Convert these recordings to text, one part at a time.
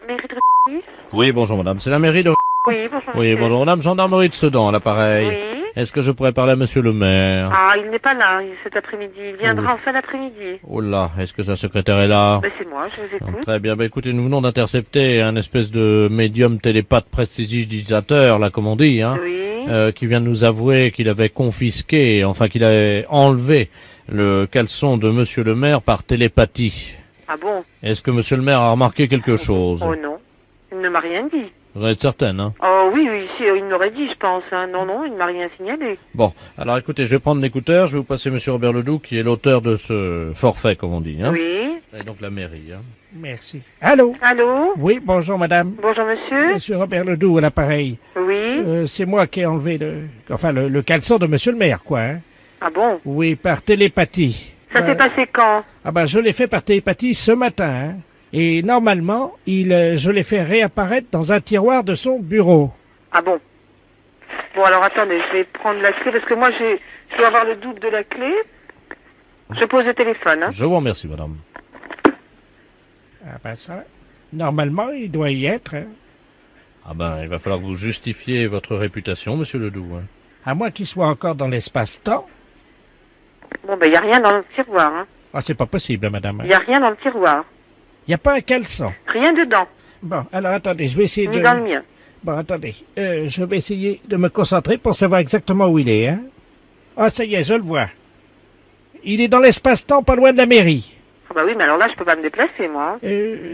Mairie de Rétis. Oui, bonjour madame, c'est la mairie de... Oui, bonjour. Oui, monsieur. bonjour madame, gendarmerie de Sedan, à l'appareil. Oui. Est-ce que je pourrais parler à monsieur le maire? Ah, il n'est pas là cet après-midi. Il viendra Oui. en fin d'après-midi. Oh là, est-ce que sa secrétaire est là? Ben, c'est moi, je vous écoute. Très bien, écoutez, nous venons d'intercepter un espèce de médium télépathe prestidigitateur, là, comme on dit, hein, Oui. qui vient de nous avouer qu'il avait confisqué, enfin qu'il avait enlevé le caleçon de monsieur le maire par télépathie. Ah bon? Est-ce que monsieur le maire a remarqué quelque chose? Oh non. Il ne m'a rien dit. Vous en êtes certaine, hein? Oh oui, oui, si, il me l'aurait dit, je pense. Hein. Non, non, il ne m'a rien signalé. Bon, alors écoutez, je vais prendre l'écouteur, je vais vous passer monsieur Robert Ledoux, qui est l'auteur de ce forfait, comme on dit, hein. Oui. Et donc la mairie, hein. Merci. Allô? Allô? Oui, bonjour madame. Bonjour monsieur. Monsieur Robert Ledoux à l'appareil. Oui. C'est moi qui ai enlevé le caleçon de monsieur le maire, quoi. Hein? Ah bon? Oui, par télépathie. Ça s'est passé quand? Ah ben, je l'ai fait par télépathie ce matin. Hein? Et normalement, je l'ai fait réapparaître dans un tiroir de son bureau. Ah bon? Bon, alors attendez, je vais prendre la clé parce que moi, je dois avoir le double de la clé. Je pose le téléphone. Hein. Je vous remercie, madame. Ah ben ça, normalement, il doit y être. Hein? Ah ben, il va falloir que vous justifiez votre réputation, monsieur Ledoux, hein. À moins qu'il soit encore dans l'espace-temps. Bon, ben, il n'y a rien dans le tiroir. Hein. Ah, c'est pas possible, madame. Il n'y a rien dans le tiroir. Il n'y a pas un caleçon. Rien dedans. Bon, alors attendez, je vais essayer Ni de... dans le mien. Bon, attendez. Je vais essayer de me concentrer pour savoir exactement où il est, hein. Ah, ça y est, je le vois. Il est dans l'espace-temps, pas loin de la mairie. Ah bah oui, mais alors là, je peux pas me déplacer, moi.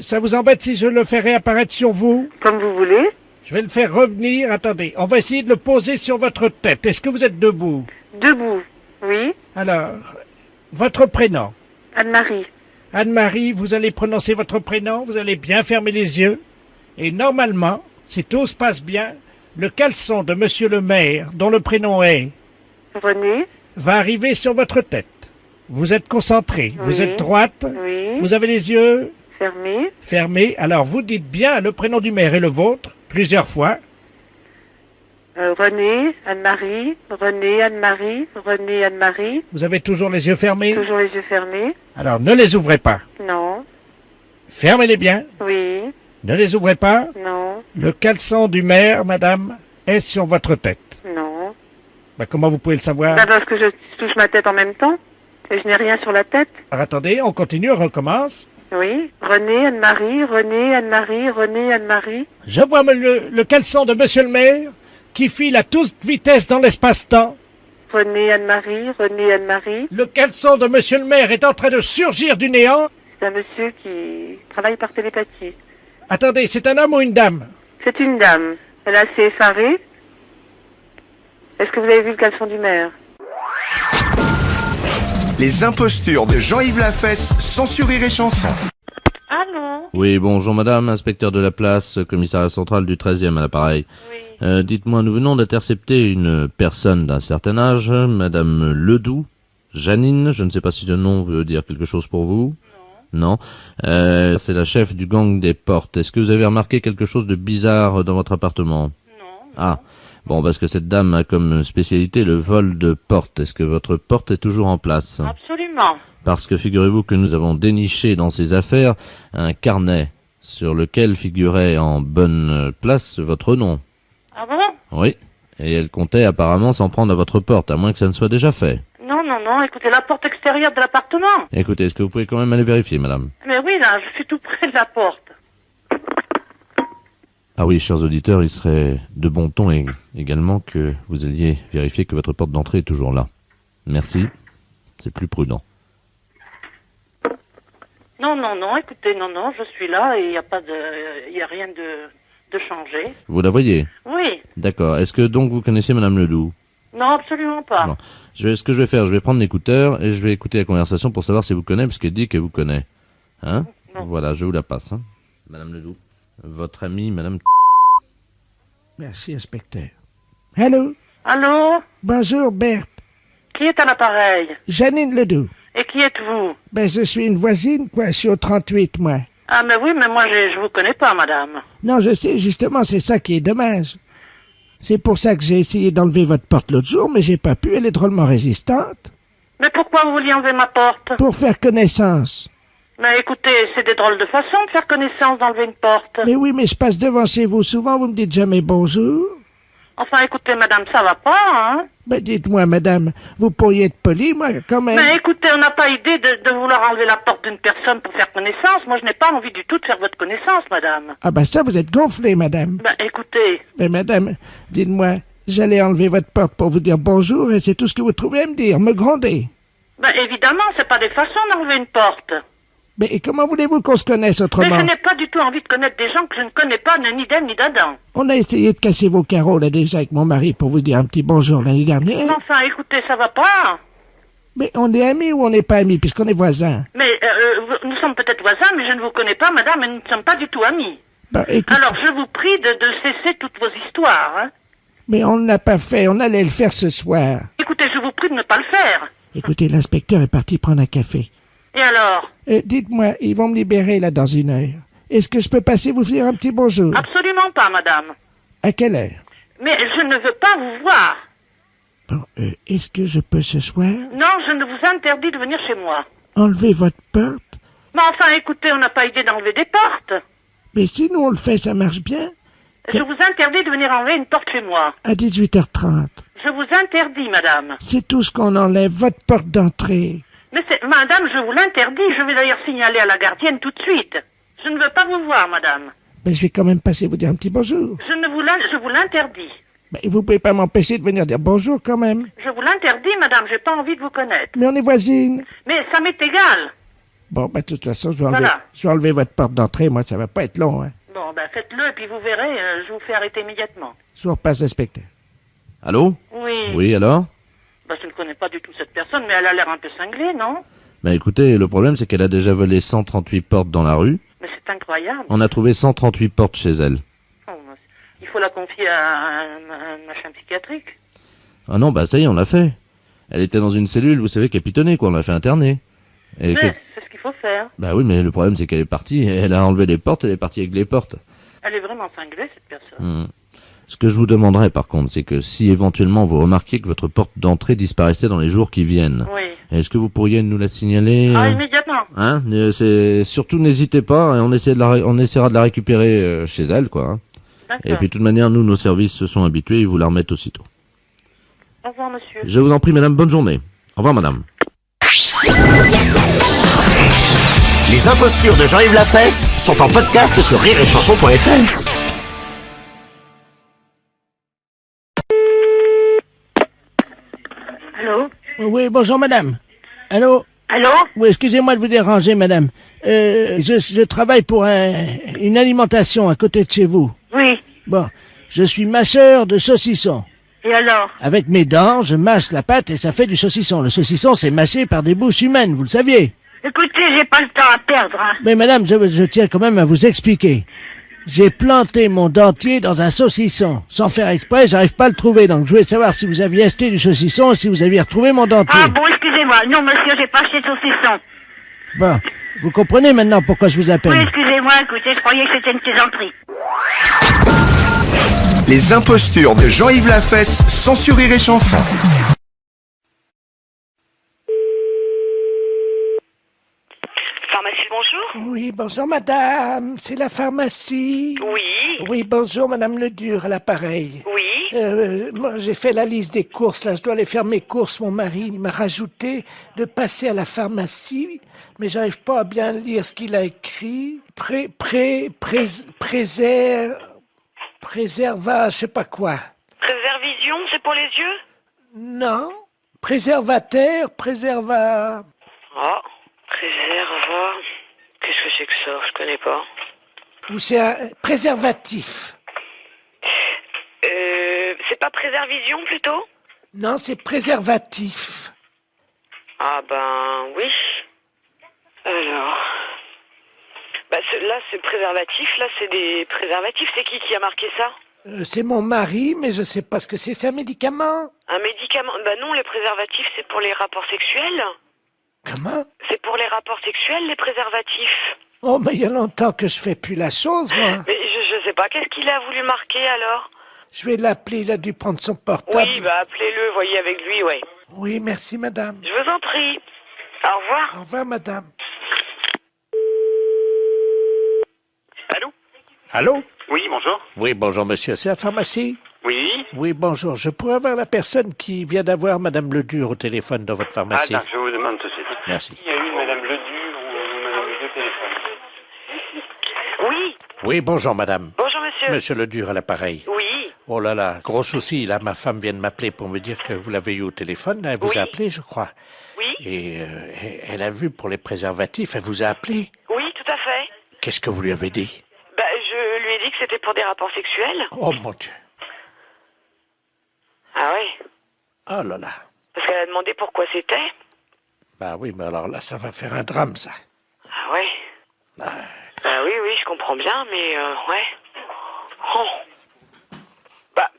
Ça vous embête si je le fais réapparaître sur vous? Comme vous voulez. Je vais le faire revenir. Attendez, on va essayer de le poser sur votre tête. Est-ce que vous êtes debout? Debout. Oui. Alors, votre prénom? Anne-Marie. Anne-Marie, vous allez prononcer votre prénom, vous allez bien fermer les yeux. Et normalement, si tout se passe bien, le caleçon de monsieur le maire, dont le prénom est, René. va arriver sur votre tête. Vous êtes concentré, vous Oui. êtes droite, Oui. vous avez les yeux Fermé. fermés. Alors vous dites bien le prénom du maire et le vôtre, plusieurs fois. René. Anne-Marie. René. Anne-Marie. René. Anne-Marie. Vous avez toujours les yeux fermés. Toujours les yeux fermés. Alors ne les ouvrez pas. Non. Fermez-les bien. Oui. Ne les ouvrez pas. Non. Le caleçon du maire, madame, est sur votre tête. Non. Ben, comment vous pouvez le savoir? Bah parce que je touche ma tête en même temps. Et je n'ai rien sur la tête. Alors, attendez, on continue, on recommence. Oui. René. Anne-Marie. René. Anne-Marie. René. Anne-Marie. Je vois le caleçon de monsieur le maire qui file à toute vitesse dans l'espace-temps. René. Anne-Marie. René. Anne-Marie. Le caleçon de monsieur le maire est en train de surgir du néant. C'est un monsieur qui travaille par télépathie. Attendez, c'est un homme ou une dame? C'est une dame. Elle est assez effarée. Est-ce que vous avez vu le caleçon du maire? Les impostures de Jean-Yves Lafesse, sans sourire et chanson. Allô? Oui, bonjour madame, inspecteur de la place, commissariat central du 13e à l'appareil. Oui. Dites-moi, nous venons d'intercepter une personne d'un certain âge, madame Ledoux, Janine, je ne sais pas si le nom veut dire quelque chose pour vous. Non. C'est la chef du gang des portes. Est-ce que vous avez remarqué quelque chose de bizarre dans votre appartement? Non. Ah. Bon, parce que cette dame a comme spécialité le vol de porte. Est-ce que votre porte est toujours en place? Absolument. Parce que figurez-vous que nous avons déniché dans ses affaires un carnet sur lequel figurait en bonne place votre nom. Ah bon? Oui. Et elle comptait apparemment s'en prendre à votre porte, à moins que ça ne soit déjà fait. Non, non, non. Écoutez, la porte extérieure de l'appartement. Écoutez, est-ce que vous pouvez quand même aller vérifier, madame? Mais oui, là, je suis tout près de la porte. Ah oui, chers auditeurs, il serait de bon ton également que vous alliez vérifier que votre porte d'entrée est toujours là. Merci. C'est plus prudent. Non, non, non. Écoutez, non, non. Je suis là et il n'y a pas de, il y a rien de changé. Vous la voyez? Oui. D'accord. Est-ce que donc vous connaissez madame Ledoux? Non, absolument pas. Non. Ce que je vais faire, je vais prendre l'écouteur et je vais écouter la conversation pour savoir si vous connaissez, parce qu'elle dit qu'elle vous connaît. Hein? Non. Voilà, je vous la passe. Hein. Madame Ledoux. Votre amie, madame... Merci, inspecteur. Allô? Allô? Bonjour, Berthe. Qui est à l'appareil? Janine Ledoux. Et qui êtes-vous? Ben, je suis une voisine, quoi. Je suis au 38, moi. Ah, mais oui, mais moi, je vous connais pas, madame. Non, je sais, justement, c'est ça qui est dommage. C'est pour ça que j'ai essayé d'enlever votre porte l'autre jour, mais j'ai pas pu, elle est drôlement résistante. Mais pourquoi vous vouliez enlever ma porte? Pour faire connaissance. Mais écoutez, c'est des drôles de façons de faire connaissance d'enlever une porte. Mais oui, mais je passe devant chez vous souvent, vous me dites jamais bonjour. Enfin, écoutez, madame, ça va pas, hein? Ben dites-moi, madame, vous pourriez être poli, moi, quand même. Mais écoutez, on n'a pas idée de vouloir enlever la porte d'une personne pour faire connaissance. Moi, je n'ai pas envie du tout de faire votre connaissance, madame. Ah ben ça, vous êtes gonflée, madame. Ben, écoutez, Mais madame, dites-moi, j'allais enlever votre porte pour vous dire bonjour et c'est tout ce que vous trouvez à me dire, me gronder. ben évidemment, c'est pas des façons d'enlever une porte. Mais et comment voulez-vous qu'on se connaisse Mais autrement? je n'ai pas du tout envie de connaître des gens que je ne connais pas, ni d'elle ni d'Adam. On a essayé de casser vos carreaux là déjà avec mon mari pour vous dire un petit bonjour l'année dernière. Mais enfin, écoutez, ça va pas. Mais on est amis ou on n'est pas amis puisqu'on est voisins? Mais nous sommes peut-être voisins, mais je ne vous connais pas, madame, et nous ne sommes pas du tout amis. Ben, écoute, Alors, je vous prie de cesser toutes vos histoires, hein. mais on ne l'a pas fait, on allait le faire ce soir. Écoutez, je vous prie de ne pas le faire. Écoutez, l'inspecteur est parti prendre un café. Et alors? Dites-moi, ils vont me libérer là dans 1 heure. Est-ce que je peux passer vous dire un petit bonjour? Absolument pas, madame. À quelle heure? Mais je ne veux pas vous voir. Bon, est-ce que je peux ce soir Non, je ne vous interdis de venir chez moi. enlever votre porte? Mais enfin, écoutez, on n'a pas idée d'enlever des portes. Mais si nous on le fait, ça marche bien. Je vous interdis de venir enlever une porte chez moi. À 18h30. Je vous interdis, madame. C'est tout ce qu'on enlève, votre porte d'entrée. Mais madame, je vous l'interdis. Je vais d'ailleurs signaler à la gardienne tout de suite. Je ne veux pas vous voir, madame. Mais je vais quand même passer vous dire un petit bonjour. Je vous l'interdis. Mais vous pouvez pas m'empêcher de venir dire bonjour quand même. Je vous l'interdis, madame. J'ai pas envie de vous connaître. Mais on est voisines. Mais ça m'est égal. Bon, de toute façon, je vais enlever, Voilà. je vais enlever votre porte d'entrée. Moi, ça va pas être long, hein. Bon, ben faites-le et puis vous verrez, je vous fais arrêter immédiatement. Je vous repasse l'inspecteur. Allô? Oui. Oui, alors? Ben, je ne connais pas du tout cette personne, mais elle a l'air un peu cinglée, non? Bah écoutez, le problème c'est qu'elle a déjà volé 138 portes dans la rue. Mais c'est incroyable. On a trouvé 138 portes chez elle. Oh, il faut la confier à un machin psychiatrique. Ah non, bah ça y est, on l'a fait. Elle était dans une cellule, vous savez, capitonnée, quoi, on l'a fait interner. Et Mais qu'est-ce- c'est ce qu'il faut faire. Bah oui, mais le problème c'est qu'elle est partie, elle a enlevé les portes, elle est partie avec les portes. Elle est vraiment cinglée, cette personne. Hmm. Ce que je vous demanderais par contre, c'est que si éventuellement vous remarquiez que votre porte d'entrée disparaissait dans les jours qui viennent, Oui. est-ce que vous pourriez nous la signaler Ah, immédiatement. Hein c'est surtout n'hésitez pas, et on essaiera de la récupérer chez elle, quoi. Hein. D'accord. Et puis de toute manière, nous, nos services se sont habitués, ils vous la remettent aussitôt. Au revoir, monsieur. Je vous en prie, madame, bonne journée. Au revoir, madame. Les impostures de Jean-Yves Lafesse sont en podcast sur rireetchanson.fr. Allô? Oui, bonjour madame. Allô? Allô? Oui, excusez-moi de vous déranger, madame. Je travaille pour une alimentation à côté de chez vous. Oui. Bon, je suis mâcheur de saucisson. Et alors? Avec mes dents, je mâche la pâte et ça fait du saucisson. Le saucisson, c'est mâché par des bouches humaines, vous le saviez. Écoutez, j'ai pas le temps à perdre, hein. Mais madame, je tiens quand même à vous expliquer. J'ai planté mon dentier dans un saucisson. Sans faire exprès, j'arrive pas à le trouver. Donc je voulais savoir si vous aviez acheté du saucisson et si vous aviez retrouvé mon dentier. Ah bon, excusez-moi. Non, monsieur, j'ai pas acheté de saucisson. Bon, vous comprenez maintenant pourquoi je vous appelle. Oui, excusez-moi, écoutez, je croyais que c'était une plaisanterie. Les impostures de Jean-Yves Lafesse sont sur Rire et Chanson. Pharmacie, bonjour. Oui, bonjour madame, c'est la pharmacie. Oui. Oui, bonjour madame Ledur à l'appareil. Oui. Moi, j'ai fait la liste des courses, là, je dois aller faire mes courses. Mon mari il m'a rajouté de passer à la pharmacie, mais j'arrive pas à bien lire ce qu'il a écrit. Préserva, je sais pas quoi. Préservision, c'est pour les yeux? Non, préservateur, préserva... Oh, préserva... Qu'est-ce que c'est que ça? Je connais pas. Ou c'est un préservatif. C'est pas préservision, plutôt? Non, c'est préservatif. Ah ben, oui. Alors... Bah, là, c'est préservatif, là, c'est des préservatifs. C'est qui a marqué ça? C'est mon mari, mais je sais pas ce que c'est. C'est un médicament. Un médicament? Bah non, les préservatifs, c'est pour les rapports sexuels. Comment? C'est pour les rapports sexuels, les préservatifs. Oh, mais il y a longtemps que je fais plus la chose, moi. Mais je sais pas, qu'est-ce qu'il a voulu marquer, alors? Je vais l'appeler, il a dû prendre son portable. Oui, bah appelez-le, voyez avec lui, ouais. Oui, merci, madame. Je vous en prie. Au revoir. Au revoir, madame. Allô? Oui, bonjour. Oui, bonjour monsieur, c'est la pharmacie? Oui. Oui, bonjour, je pourrais avoir la personne qui vient d'avoir Madame Ledur au téléphone dans votre Ah, pharmacie? d'accord, je vous demande tout de suite. Merci. Il y a eu Madame Ledur ou Madame Ledur au téléphone. Oui. Oui, bonjour madame. Bonjour, monsieur. Monsieur Ledur à l'appareil. Oui. Oh là là, gros souci, là, ma femme vient de m'appeler pour me dire que vous l'avez eu au téléphone, elle vous Oui. a appelé, je crois. Oui. Et elle a vu pour les préservatifs, elle vous a appelé. Oui, tout à fait. Qu'est-ce que vous lui avez dit? Bah, je lui ai dit que c'était pour des rapports sexuels. Oh mon Dieu. Ah ouais. Oh là là. Parce qu'elle a demandé pourquoi c'était. Bah oui, mais alors là, ça va faire un drame, ça. Ah ouais. Bah oui, je comprends bien, mais ouais. Oh. Bah,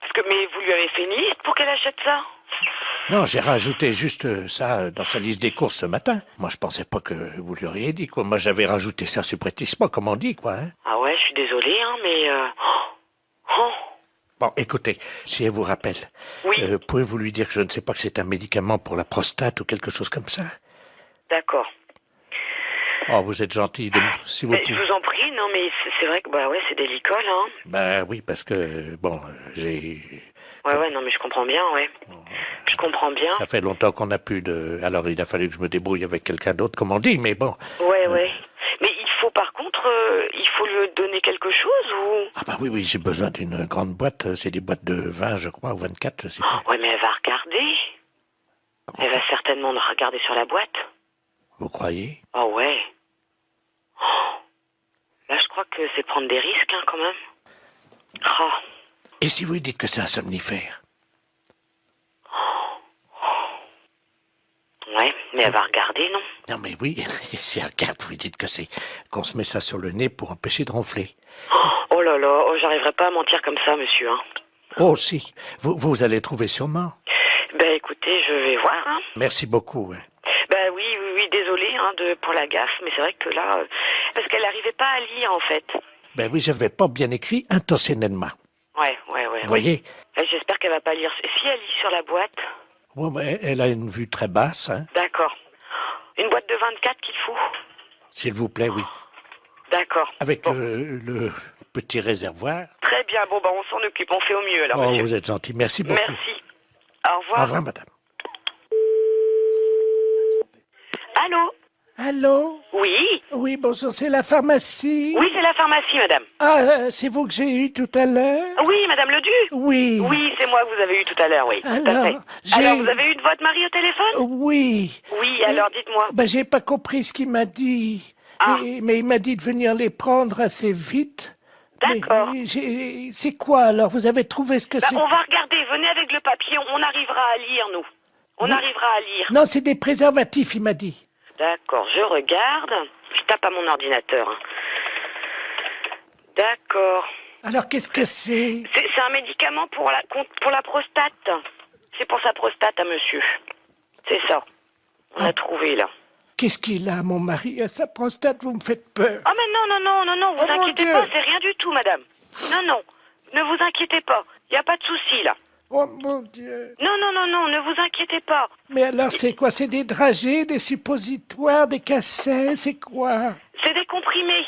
parce que, mais vous lui avez fait une liste pour qu'elle achète ça? Non, j'ai rajouté juste ça dans sa liste des courses ce matin. Moi, je pensais pas que vous lui auriez dit, quoi. Moi, j'avais rajouté ça subrepticement, comme on dit, quoi. Hein. Ah ouais, je suis désolée, hein, mais... Oh. Bon, écoutez, si elle vous rappelle, Oui. pouvez-vous lui dire que je ne sais pas que c'est un médicament pour la prostate ou quelque chose comme ça? D'accord. Oh, vous êtes gentil, si vous Je pouvez. vous en prie, non, mais c'est vrai que, bah ouais, c'est délicat, là. Hein. Ben oui, parce que, bon, j'ai... Ouais, non, mais je comprends bien, ouais. Je comprends bien. Ça fait longtemps qu'on n'a plus de... Alors, il a fallu que je me débrouille avec quelqu'un d'autre, comme on dit, mais bon. Ouais. Mais il faut, par contre, il faut lui donner quelque chose, ou... Ah bah oui, j'ai besoin d'une grande boîte. C'est des boîtes de 20, je crois, ou 24, je sais pas. Ouais, mais elle va regarder. Elle va certainement regarder sur la boîte. Vous croyez? Oh ouais. Oh. Là, je crois que c'est prendre des risques, hein, quand même. Oh. Et si vous lui dites que c'est un somnifère? Ouais, mais elle va regarder, non? Non mais oui, si elle regarde, vous lui dites que c'est... qu'on se met ça sur le nez pour empêcher de ronfler. Oh là là, j'arriverai pas à mentir comme ça, monsieur, hein. Oh si, vous allez trouver sûrement. Ben écoutez, je vais voir, hein. Merci beaucoup. Hein. Ben oui, désolé hein, pour la gaffe, mais c'est vrai que là, parce qu'elle n'arrivait pas à lire en fait. Ben oui, j'avais pas bien écrit intentionnellement. Ouais. Vous voyez? J'espère qu'elle va pas lire. Si elle lit sur la boîte. Ouais, mais elle a une vue très basse, hein. D'accord. Une boîte de 24 qu'il faut. S'il vous plaît, oui. D'accord. Avec bon. le petit réservoir. Très bien, bon on s'en occupe, on fait au mieux alors, Oh, monsieur. vous êtes gentil, merci beaucoup. Merci. Au revoir. Au revoir, madame. Allô? Allô? Oui? Oui, bonjour, c'est la pharmacie? Oui, c'est la pharmacie, madame. Ah, c'est vous que j'ai eu tout à l'heure? Oui, madame Ledu? Oui. Oui, c'est moi que vous avez eu tout à l'heure, oui. Tout à Alors, fait. Alors, vous avez eu de votre mari au téléphone? Oui. Oui, alors dites-moi. Ben, j'ai pas compris ce qu'il m'a dit. Ah. Mais il m'a dit de venir les prendre assez vite. D'accord. Mais c'est quoi alors? Vous avez trouvé ce que c'est? On va regarder, venez avec le papier, on arrivera à lire, nous. On arrivera à lire. Non, c'est des préservatifs, il m'a dit. D'accord, je regarde. Je tape à mon ordinateur. Hein. D'accord. Alors, qu'est-ce que c'est? C'est un médicament pour la prostate. C'est pour sa prostate à monsieur. C'est ça. On a trouvé, là. Qu'est-ce qu'il a, mon mari, à sa prostate? Vous me faites peur. Oh, mais non, vous Oh, mon inquiétez Dieu. pas, c'est rien du tout, madame. Non, ne vous inquiétez pas. Il n'y a pas de souci, là. Oh, mon Dieu. Non, ne vous inquiétez pas. Mais alors, c'est quoi? C'est des dragées, des suppositoires, des cachets? C'est quoi? C'est des comprimés.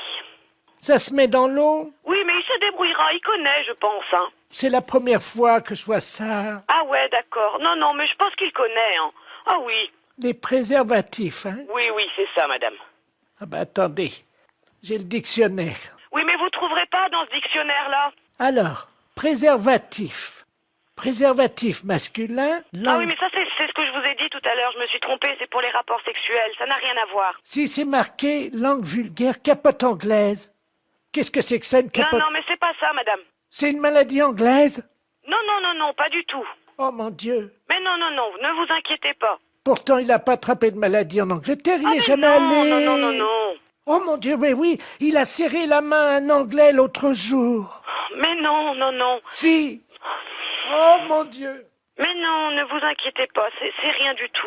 Ça se met dans l'eau? Oui, mais il se débrouillera, il connaît, je pense, hein. C'est la première fois que je vois ça. Ah ouais, d'accord. Non, mais je pense qu'il connaît, hein. Ah oui. Les préservatifs, hein? Oui, c'est ça, madame. Ah ben, attendez. J'ai le dictionnaire. Oui, mais vous trouverez pas dans ce dictionnaire-là. Alors, préservatif. Préservatif masculin. Ah oui, mais ça, c'est ce que je vous ai dit tout à l'heure. Je me suis trompée, c'est pour les rapports sexuels. Ça n'a rien à voir. Si c'est marqué langue vulgaire, capote anglaise. Qu'est-ce que c'est que ça, une capote? Non, mais c'est pas ça, madame. C'est une maladie anglaise? Non, pas du tout. Oh mon Dieu. Mais non, ne vous inquiétez pas. Pourtant, il n'a pas attrapé de maladie en Angleterre, il Ah, n'est mais jamais allé. non. Oh mon Dieu, mais oui, il a serré la main à un Anglais l'autre jour. Mais non. Si. Oh mon Dieu. Mais non, ne vous inquiétez pas, c'est rien du tout.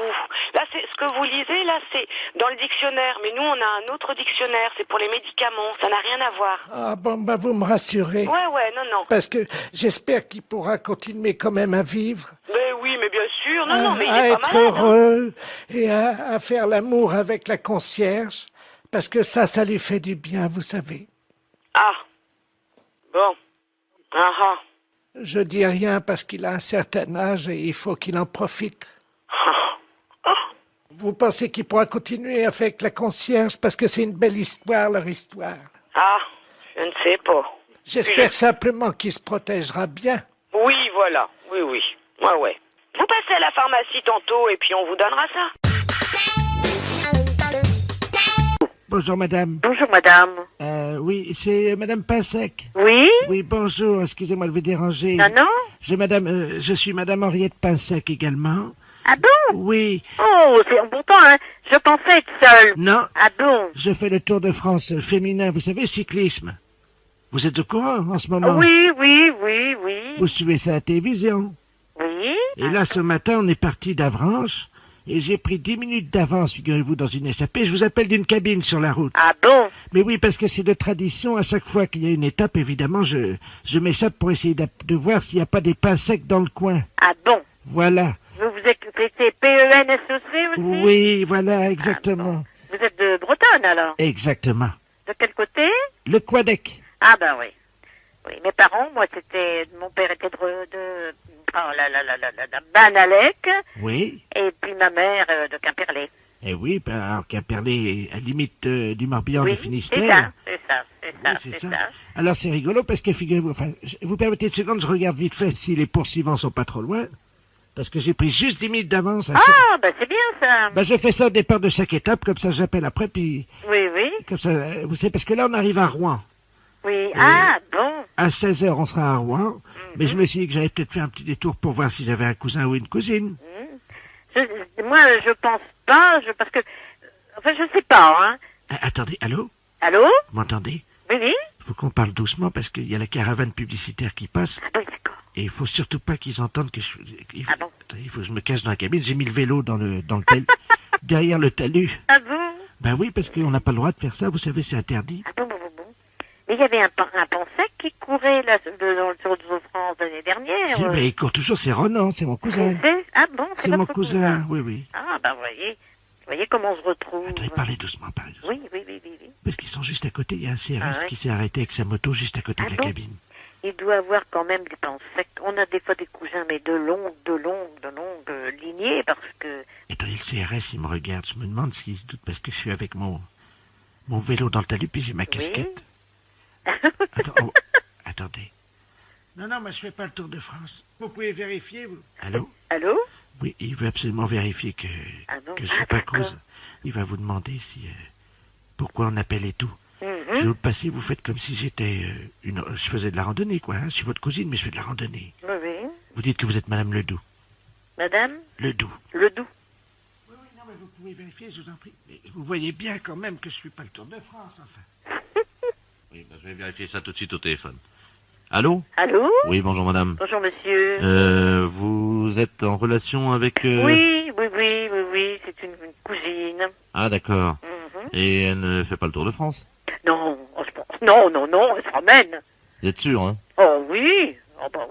Là, c'est ce que vous lisez, là, c'est dans le dictionnaire. Mais nous, on a un autre dictionnaire, c'est pour les médicaments. Ça n'a rien à voir. Ah bon, bah vous me rassurez. Ouais, non. Parce que j'espère qu'il pourra continuer quand même à vivre. Mais oui, mais bien sûr. Non, mais il à est être pas malade. Hein. heureux et à faire l'amour avec la concierge. Parce que ça lui fait du bien, vous savez. Ah, Bon. Ah ah. Je dis rien parce qu'il a un certain âge et il faut qu'il en profite. Vous pensez qu'il pourra continuer avec la concierge parce que c'est une belle histoire, leur histoire. Ah, je ne sais pas. J'espère simplement qu'il se protégera bien. Oui, voilà. Oui. Ouais. Vous passez à la pharmacie tantôt et puis on vous donnera ça. Bonjour madame. Bonjour, madame. Oui, c'est madame Pinsec. Oui? Oui, bonjour, excusez-moi de vous déranger. Non? Je suis madame Henriette Pinsec également. Ah bon? Oui, Oh, c'est pourtant, hein, je pensais être seule. non, Ah bon? je fais le Tour de France féminin, vous savez, cyclisme. Vous êtes au courant en ce moment? Oui. Vous suivez ça à la télévision. Oui? Et là, ce matin, on est parti d'Avranches, et j'ai pris 10 minutes d'avance, figurez-vous, dans une SAP. Je vous appelle d'une cabine sur la route. Ah bon? Mais oui, parce que c'est de tradition, à chaque fois qu'il y a une étape, évidemment, je m'échappe pour essayer de voir s'il n'y a pas des pains secs dans le coin. Ah bon? Voilà. Vous êtes PENSEC aussi? Oui, voilà, exactement. Vous êtes de Bretonne, alors? Exactement. De quel côté? Le Quadec. Ah ben oui. Oui, mes parents, moi, mon père était de Banalec, Oui. et puis ma mère de Quimperlé. Eh oui, alors Quimperlé, à la limite du Morbihan, Oui, du Finistère. c'est ça. Oui, c'est ça. Alors c'est rigolo parce que figurez-vous, vous permettez une seconde, je regarde vite fait si les poursuivants sont pas trop loin. Parce que j'ai pris juste 10 minutes d'avance. Ah, ben c'est bien ça. Ben je fais ça au départ de chaque étape, comme ça j'appelle après, puis Oui. comme ça, vous savez, parce que là on arrive à Rouen. Oui, ah bon. À 16h on sera à Rouen, mais je me suis dit que j'allais peut-être faire un petit détour pour voir si j'avais un cousin ou une cousine. Moi, je pense pas, parce que... Enfin, je sais pas, hein. Attendez, allô? Allô? Vous m'entendez? Oui? Il faut qu'on parle doucement parce qu'il y a la caravane publicitaire qui passe. Ah oui, d'accord. Et il faut surtout pas qu'ils entendent que Ah bon? Attendez, il faut que je me cache dans la cabine. J'ai mis le vélo dans le talus, derrière le talus. Ah bon? Ben oui, parce qu'on n'a pas le droit de faire ça, vous savez, c'est interdit. Ah bon. Mais il y avait un pensec qui courait là, dans le Tour de France l'année dernière. Si, mais il court toujours, c'est Ronan, c'est mon cousin. Ah bon, C'est mon votre cousin, oui. Ah ben voyez comment on se retrouve. Attendez, parlez doucement. Oui. Parce qu'ils sont juste à côté, il y a un CRS Ah ouais. qui s'est arrêté avec sa moto juste à côté Ah de la bon? cabine. Il doit avoir quand même des pensecs. On a des fois des cousins, mais de longues lignées, parce que... Attendez, le CRS, il me regarde, je me demande s'il se doute parce que je suis avec mon vélo dans le talus, puis j'ai ma casquette. Attendez. Non, moi je fais pas le Tour de France. Vous pouvez vérifier, vous. Allô? Allô? Oui, il veut absolument vérifier que je suis pas cause. Il va vous demander si pourquoi on appelle et tout. Je vais vous le passer, vous faites comme si j'étais je faisais de la randonnée, quoi. Hein. Je suis votre cousine, mais je fais de la randonnée. Oui. Vous dites que vous êtes Madame Ledoux. Madame? Ledoux. Ledoux. Oui, non, mais vous pouvez vérifier, je vous en prie. Mais vous voyez bien quand même que je suis pas le Tour de France, enfin. Oui, je vais vérifier ça tout de suite au téléphone. Allô? Allô? Oui, bonjour madame. Bonjour monsieur. Vous êtes en relation avec... Oui, c'est une cousine. Ah, d'accord. Et elle ne fait pas le Tour de France? Non, je pense... Non, elle se ramène. Vous êtes sûr, hein? Oh oui,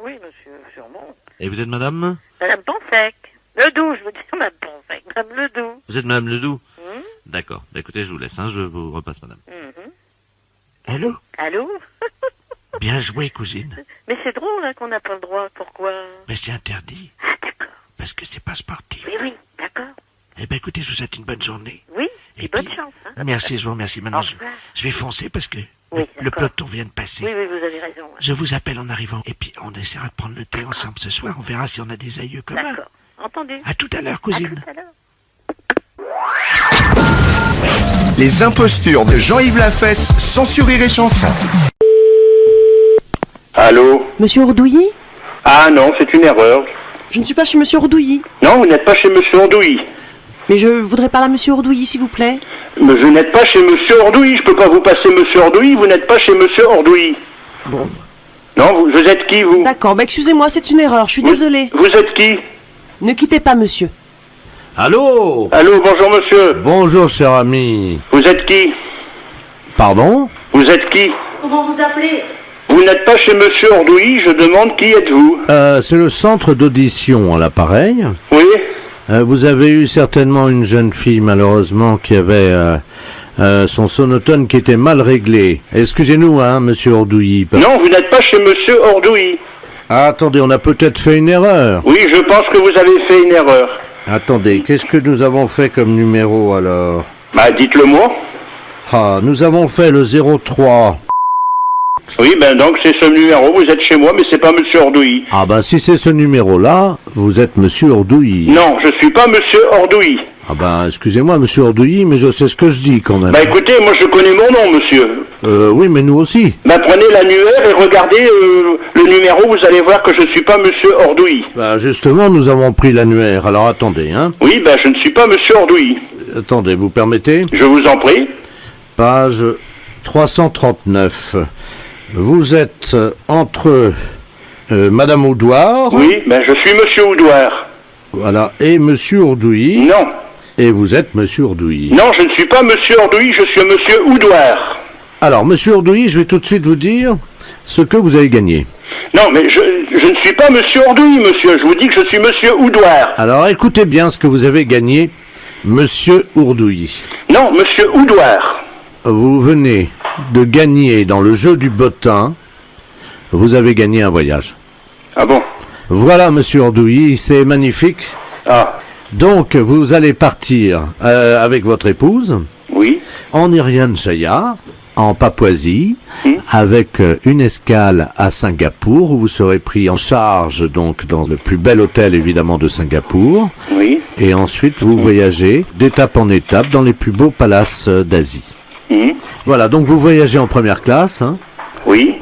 oui monsieur, sûrement. Et vous êtes madame? Madame Pensec. Ledoux, je veux dire Madame Pensec. Madame Ledoux. Vous êtes madame Ledoux? D'accord. Bah, écoutez, je vous laisse, hein, je vous repasse madame. Allô? Allô? Bien joué, cousine. Mais c'est drôle hein, qu'on n'a pas le droit, pourquoi? Mais c'est interdit. Ah d'accord. Parce que c'est pas sportif. Oui, d'accord. Eh ben écoutez, je vous souhaite une bonne journée. Oui, Et bonne puis- chance. Hein. Merci, je vous remercie. Maintenant, Au revoir. je vais foncer parce que Oui, le d'accord. peloton vient de passer. Oui, vous avez raison. hein. Je vous appelle en arrivant. Et puis, on essaiera de prendre le thé ensemble ce soir. On verra si on a des aïeux communs. D'accord. Entendu. À tout à l'heure, À cousine. tout à l'heure. Les impostures de Jean-Yves Lafesse, sans Rire et Chanson. Allô? Monsieur Ordouilly? Ah non, c'est une erreur. Je ne suis pas chez Monsieur Ordouilly. Non, vous n'êtes pas chez Monsieur Ordouilly. Mais je voudrais parler à Monsieur Ordouilly, s'il vous plaît. Mais vous n'êtes pas chez Monsieur Ordouilly. Je peux pas vous passer Monsieur Ordouilly. Vous n'êtes pas chez Monsieur Ordouilly. Bon. Non, vous êtes qui, vous? D'accord, excusez-moi, c'est une erreur, je suis désolée. Vous êtes qui? Ne quittez pas, monsieur. Allô? Allô, bonjour monsieur. Bonjour, cher ami. Vous êtes qui? Pardon? Vous êtes qui? Comment vous appelez? Vous n'êtes pas chez Monsieur Ordouilly. Je demande qui êtes-vous? C'est le centre d'audition à l'appareil. Oui? Vous avez eu certainement une jeune fille, malheureusement, qui avait son sonotone qui était mal réglé. Excusez-nous, hein, monsieur Ordouilly. Non, vous n'êtes pas chez monsieur Ordouilly. Ah, attendez, on a peut-être fait une erreur. Oui, je pense que vous avez fait une erreur. Attendez, qu'est-ce que nous avons fait comme numéro alors? Bah, dites-le moi. Ah, nous avons fait le 03. Oui, ben donc c'est ce numéro, vous êtes chez moi, mais c'est pas monsieur Ordouilly. Ah ben si c'est ce numéro-là, vous êtes monsieur Ordouilly. Non, je suis pas monsieur Ordouilly. Ah ben excusez-moi monsieur Ordouilly, mais je sais ce que je dis quand même. Bah écoutez, moi je connais mon nom, monsieur. Oui, mais nous aussi. Bah prenez l'annuaire et regardez le numéro, vous allez voir que je suis pas monsieur Ordouilly. Bah justement, nous avons pris l'annuaire, alors attendez, hein. Oui, bah je ne suis pas monsieur Ordouilly. Attendez, vous permettez? Je vous en prie. Page 339. Vous êtes entre Madame Oudouard. Oui, ben je suis monsieur Oudouard. Voilà, et monsieur Ordouilly. Non. Et vous êtes monsieur Ordouilly. Non, je ne suis pas monsieur Ordouilly, je suis monsieur Oudouard. Alors, monsieur Ordouilly, je vais tout de suite vous dire ce que vous avez gagné. Non, mais je ne suis pas monsieur Ordouilly, monsieur. Je vous dis que je suis monsieur Oudouard. Alors, écoutez bien ce que vous avez gagné, monsieur Ordouilly. Non, monsieur Oudouard. Vous venez de gagner dans le jeu du bottin, vous avez gagné un voyage. Ah bon? Voilà, monsieur Ordouilly, c'est magnifique. Ah. Donc, vous allez partir avec votre épouse. Oui. En Irian Jaya, en Papouasie, avec une escale à Singapour, où vous serez pris en charge donc dans le plus bel hôtel évidemment de Singapour. Oui. Et ensuite, vous voyagez d'étape en étape dans les plus beaux palaces d'Asie. Voilà, donc vous voyagez en première classe. Hein. Oui.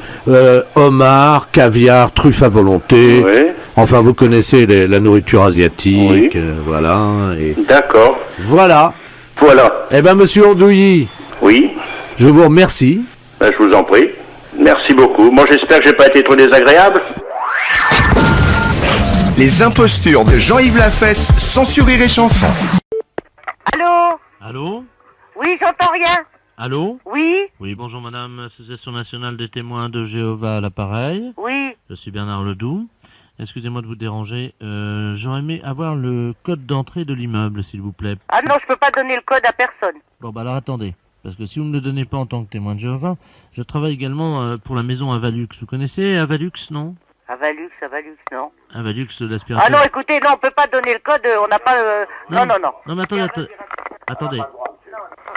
Homard, caviar, truffes à volonté. Oui. Enfin, vous connaissez la nourriture asiatique. Oui. Voilà. Et... D'accord. Voilà. Voilà. Eh ben, monsieur Ordouilly. Oui. Je vous remercie. Ben, je vous en prie. Merci beaucoup. Moi, j'espère que j'ai pas été trop désagréable. Les impostures de Jean-Yves Lafesse, sans Rire et Chanson. Allô? Allô? Oui, j'entends rien. Allô? Oui? Oui, bonjour madame, Association nationale des témoins de Jéhovah à l'appareil. Oui. Je suis Bernard Ledoux. Excusez-moi de vous déranger. J'aurais aimé avoir le code d'entrée de l'immeuble, s'il vous plaît. Ah non, je peux pas donner le code à personne. Bon, bah alors attendez. Parce que si vous ne le donnez pas en tant que témoin de Jéhovah, je travaille également pour la maison Avalux. Vous connaissez Avalux, non? Avalux, non. Avalux, l'aspirateur. Ah non, écoutez, non, on peut pas donner le code, on n'a pas... Non. Non, mais attendez.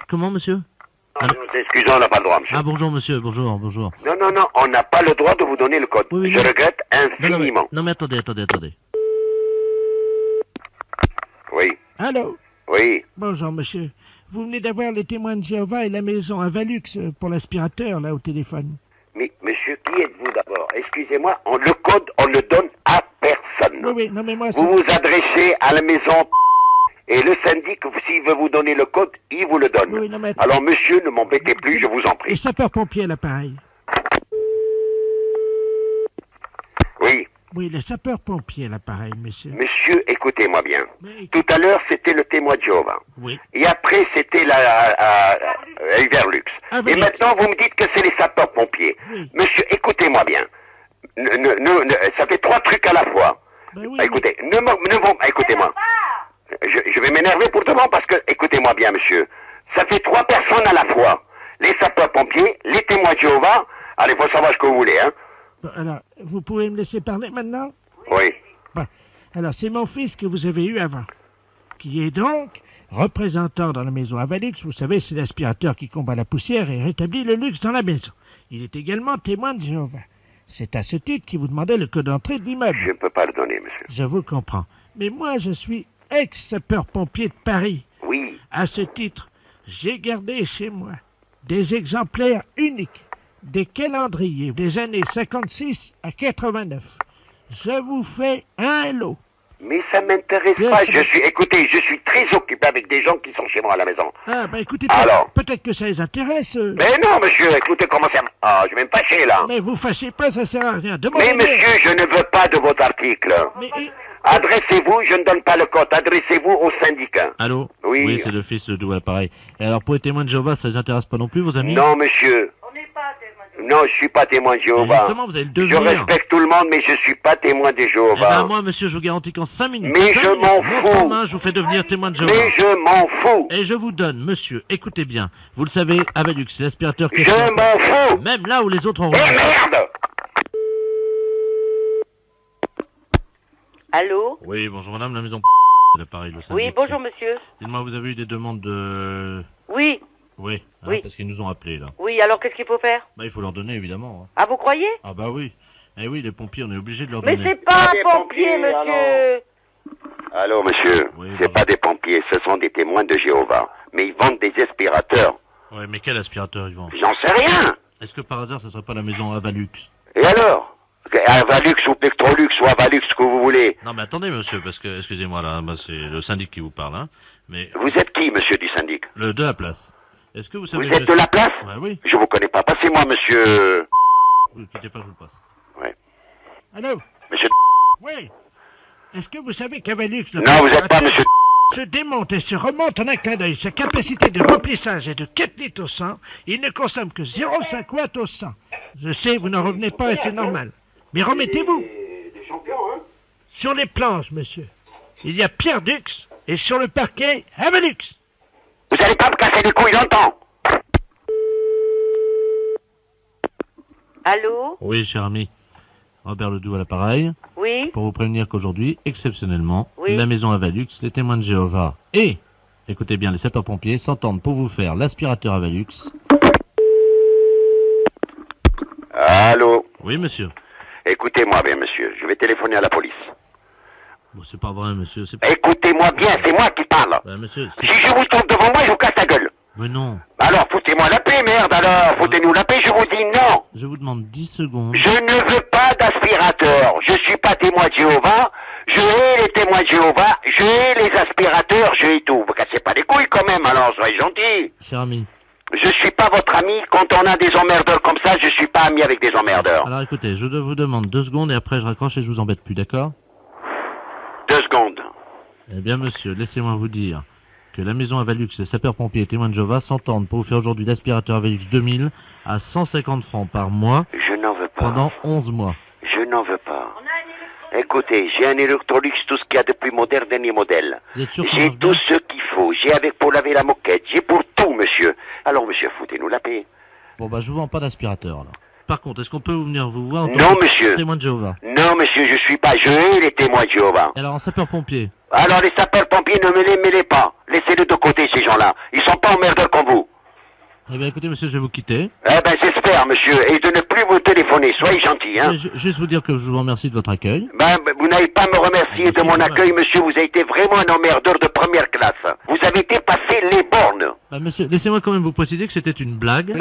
Comment, monsieur? Nous excusons, on n'a pas le droit, monsieur. Ah, bonjour, monsieur, bonjour. Non, on n'a pas le droit de vous donner le code. Oui, je regrette infiniment. Non, mais attendez. Oui. Allô? Oui. Bonjour, monsieur. Vous venez d'avoir les témoins de Jéhovah et la maison Avalux pour l'aspirateur, là, au téléphone. Mais, monsieur, qui êtes-vous d'abord? Excusez-moi, le code, on le donne à personne. Oui, non, mais moi... Vous vous adressez à la maison et le syndic, s'il veut vous donner le code, il vous le donne. Oui, non, mais... Alors, monsieur, ne m'embêtez plus, je vous en prie. Les sapeurs-pompiers à l'appareil. Oui. Oui, les sapeurs-pompiers à l'appareil, monsieur. Monsieur, écoutez-moi bien. Mais... Tout à l'heure, c'était le témoin de Jéhovah. Oui. Et après, c'était la Everlux. Et maintenant, vous me dites que c'est les sapeurs-pompiers. Oui. Monsieur, écoutez-moi bien. Ça fait 3 trucs à la fois. Ben oui, écoutez, écoutez-moi. Je vais m'énerver pour demain parce que, écoutez-moi bien, monsieur. Ça fait 3 personnes à la fois. Les sapeurs-pompiers, les témoins de Jéhovah. Allez, faut savoir ce que vous voulez, hein. Bon, alors, vous pouvez me laisser parler maintenant? Oui. Bon, alors, c'est mon fils que vous avez eu avant, qui est donc représentant dans la maison Avalux. Vous savez, c'est l'aspirateur qui combat la poussière et rétablit le luxe dans la maison. Il est également témoin de Jéhovah. C'est à ce titre qu'il vous demandait le code d'entrée de l'immeuble. Je ne peux pas le donner, monsieur. Je vous comprends. Mais moi, je suis ex-sapeur-pompier de Paris. Oui. À ce titre, j'ai gardé chez moi des exemplaires uniques des calendriers des années 56 à 89. Je vous fais un lot. Mais ça m'intéresse pas. Écoutez, je suis très occupé avec des gens qui sont chez moi à la maison. Ah, bah écoutez, peut-être que ça les intéresse. Mais non, monsieur, écoutez comment ça... Ah, je vais me fâcher, là. Mais vous fâchez pas, ça sert à rien. Mais monsieur, je ne veux pas de votre article. Mais... Adressez-vous, je ne donne pas le code, adressez-vous au syndicat. Allô? Oui, c'est le fils de Doua, pareil. Et alors, pour les témoins de Jéhovah, ça les intéresse pas non plus, vos amis? Non, monsieur. On n'est pas témoin de Non, je suis pas témoin de Jéhovah. Justement, vous allez le Je devenir. respecte tout le monde, mais je suis pas témoin de Eh Jéhovah. ben, moi, monsieur, je vous garantis qu'en 5 minutes. Mais 5 je minutes, m'en montre fous. en main, je vous fais devenir témoin de Jéhovah. Mais je m'en fous. Et je vous donne, monsieur, écoutez bien. Vous le savez, Avalux, c'est l'aspirateur qui Je m'en fous. même là où les autres ont Eh merde! Allô? Oui, bonjour madame, la maison c'est l'appareil, le syndic. Oui, bonjour monsieur. Dites-moi, vous avez eu des demandes de... Oui, Oui, hein, Oui. parce qu'ils nous ont appelés, là. oui, alors qu'est-ce qu'il faut faire? Bah, il faut leur donner, évidemment. Hein. Ah, vous croyez? Ah bah oui. Eh oui, les pompiers, on est obligé de leur Mais donner. c'est pas des un pompier, pompiers, monsieur. Allô, monsieur. Oui, C'est bonjour. pas des pompiers, ce sont des témoins de Jéhovah. Mais ils vendent des aspirateurs. Ouais, mais quel aspirateur ils vendent? J'en sais rien. Est-ce que par hasard, ça serait pas la maison Avalux? Et alors? Avalux ou Plectrolux ou Avalux, ce que vous voulez. Non, mais attendez, monsieur, parce que, excusez-moi, là, bah, c'est le syndic qui vous parle, hein. Mais Vous êtes qui, monsieur du syndic? le de la place. Est-ce que vous savez... Vous êtes de la place? Ouais, oui. Je vous connais pas. Passez-moi, monsieur... Vous ne quittez pas, je vous le passe. Ouais. Allô? Monsieur... Oui. Est-ce que vous savez qu'Avalux... Non, vous êtes pas monsieur... se démonte et se remonte en un clin d'œil. Sa capacité de remplissage est de 4 litres au 100. Il ne consomme que 0,5 watts au 100. Je sais, vous n'en revenez pas et c'est normal. Mais remettez-vous. Sur les planches, monsieur, il y a Pierre Dux et sur le parquet, Avalux. Vous allez pas me casser les couilles longtemps. Allô? Oui, cher ami. Robert Ledoux à l'appareil. Oui? Pour vous prévenir qu'aujourd'hui, exceptionnellement, Oui. la maison Avalux, les témoins de Jéhovah et, écoutez bien, les sapeurs-pompiers s'entendent pour vous faire l'aspirateur Avalux. Allô? Oui, monsieur. Écoutez-moi bien, monsieur. Je vais téléphoner à la police. Bon, c'est pas vrai, monsieur. C'est pas... Écoutez-moi bien, c'est moi qui parle. Ben, monsieur, c'est... Si je vous trouve devant moi, je vous casse la gueule. Mais non. Alors, foutez-moi la paix, merde, alors. Foutez-nous la paix, je vous dis non. Je vous demande 10 secondes. Je ne veux pas d'aspirateur. Je suis pas témoin de Jéhovah. Je hais les témoins de Jéhovah. Je hais les aspirateurs. Je hais tout. Vous cassez pas les couilles quand même, alors soyez gentils. Cher ami. Je suis pas votre ami. Quand on a des emmerdeurs comme ça, je suis pas ami avec des emmerdeurs. Alors écoutez, je vous demande 2 secondes et après je raccroche et je vous embête plus, d'accord? 2 secondes. Eh bien, monsieur, laissez-moi vous dire que la maison Avalux, les sapeurs-pompiers et témoins de Jéhovah s'entendent pour vous faire aujourd'hui l'aspirateur Avalux 2000 à 150 francs par mois Je n'en veux pas. pendant 11 mois. Je n'en veux pas. Écoutez, j'ai un Electrolux, tout ce qu'il y a de plus moderne, dernier modèle. Vous êtes sûr qu'on J'ai marche tout bien? ce qu'il faut. J'ai avec pour laver la moquette. J'ai pour tout, monsieur. Alors, monsieur, foutez-nous la paix. Bon, bah, je vous vends pas d'aspirateur, alors. Par contre, est-ce qu'on peut venir vous voir en tant Non, que monsieur. témoin de Jéhovah? Non, monsieur, je suis pas. Je hais les témoins de Jéhovah. Et alors, en sapeur-pompier? Alors, les sapeurs-pompiers, ne me les mêlez pas. Laissez-les de côté, ces gens-là. Ils sont pas emmerdeurs comme vous. Eh bien, écoutez, monsieur, je vais vous quitter. Eh ben, j'espère, monsieur. Et de ne plus vous téléphoner. Soyez gentil, hein. Juste vous dire que je vous remercie de votre accueil. Ben, vous n'avez pas à me remercier de mon accueil, monsieur. Vous avez été vraiment un emmerdeur de première classe. Vous avez dépassé les bornes. Bah, monsieur, laissez-moi quand même vous préciser que c'était une blague.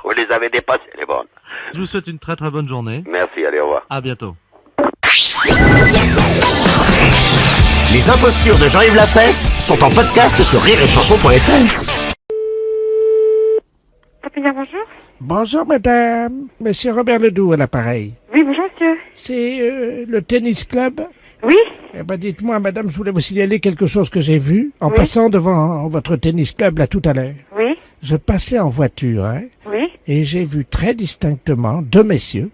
Vous les avez dépassées, les bornes. Je vous souhaite une très très bonne journée. Merci, allez, au revoir. À bientôt. Les impostures de Jean-Yves Lafesse sont en podcast sur rireetchanson.fr. Bonjour. Bonjour, madame. Monsieur Robert Ledoux à l'appareil. Oui, bonjour monsieur. C'est le tennis club. Oui? Eh ben, dites-moi, madame, je voulais vous signaler quelque chose que j'ai vu en Oui. passant devant votre tennis club là tout à l'heure. Oui? Je passais en voiture, hein, Oui? et j'ai vu très distinctement 2 messieurs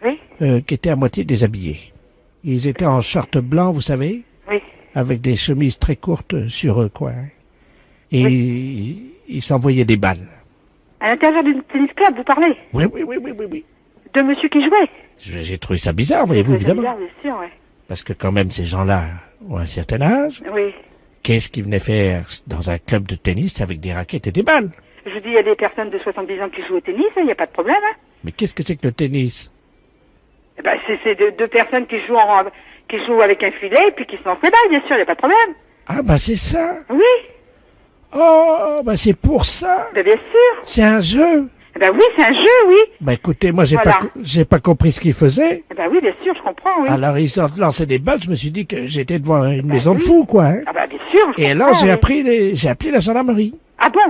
Oui? qui étaient à moitié déshabillés. Ils étaient en short blanc, vous savez, Oui? avec des chemises très courtes sur eux, quoi. Hein. Et ils s'envoyaient des balles. À l'intérieur du tennis club, vous parlez? Oui, oui, oui, oui, oui, oui. De monsieur qui jouait? J'ai trouvé ça bizarre, voyez-vous, évidemment. Bizarre, bien sûr, ouais. Parce que quand même, ces gens-là ont un certain âge. Oui. Qu'est-ce qu'ils venaient faire dans un club de tennis avec des raquettes et des balles? Je vous dis, il y a des personnes de 70 ans qui jouent au tennis, il n'y a pas de problème, hein. Mais qu'est-ce que c'est que le tennis? Eh ben, c'est deux personnes qui jouent avec un filet et puis qui se lancent les balles, bien sûr, il n'y a pas de problème. Ah, bah c'est ça. Oui? Oh, bah c'est pour ça. Ben, bien sûr. C'est un jeu. Eh ben oui, c'est un jeu, oui. Bah écoutez, moi j'ai Voilà. j'ai pas compris ce qu'ils faisaient. Eh ben oui, bien sûr, je comprends, oui. Alors ils ont lancé des balles, je me suis dit que j'étais devant une maison de fous, quoi. Hein. Ah bah bien sûr, je Et comprends, alors oui. j'ai appelé la gendarmerie. Ah bon?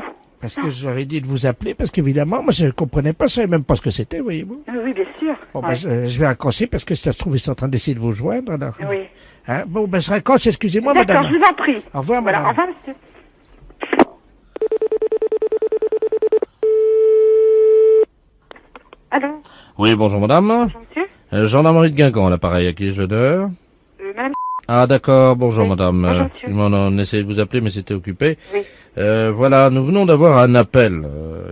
Parce que j'aurais dit de vous appeler, parce qu'évidemment, moi je comprenais pas, je savais même pas ce que c'était, voyez-vous. Oui, oui, bien sûr. Bon, Ouais. bah, je vais raccrocher parce que si ça se trouve, ils sont en train d'essayer de vous joindre, alors. Oui. Hein, bon, ben je raccroche, excusez-moi, D'accord, madame. je vous en prie. Au revoir, Voilà, madame. au revoir, monsieur. Oui, bonjour madame. Bonjour, monsieur. Gendarmerie de Guingamp, l'appareil, à qui ai-je l'honneur? Madame. Ah d'accord, bonjour Oui. madame. Bonjour, monsieur. On essayait de vous appeler mais c'était occupé. Oui. Voilà, nous venons d'avoir un appel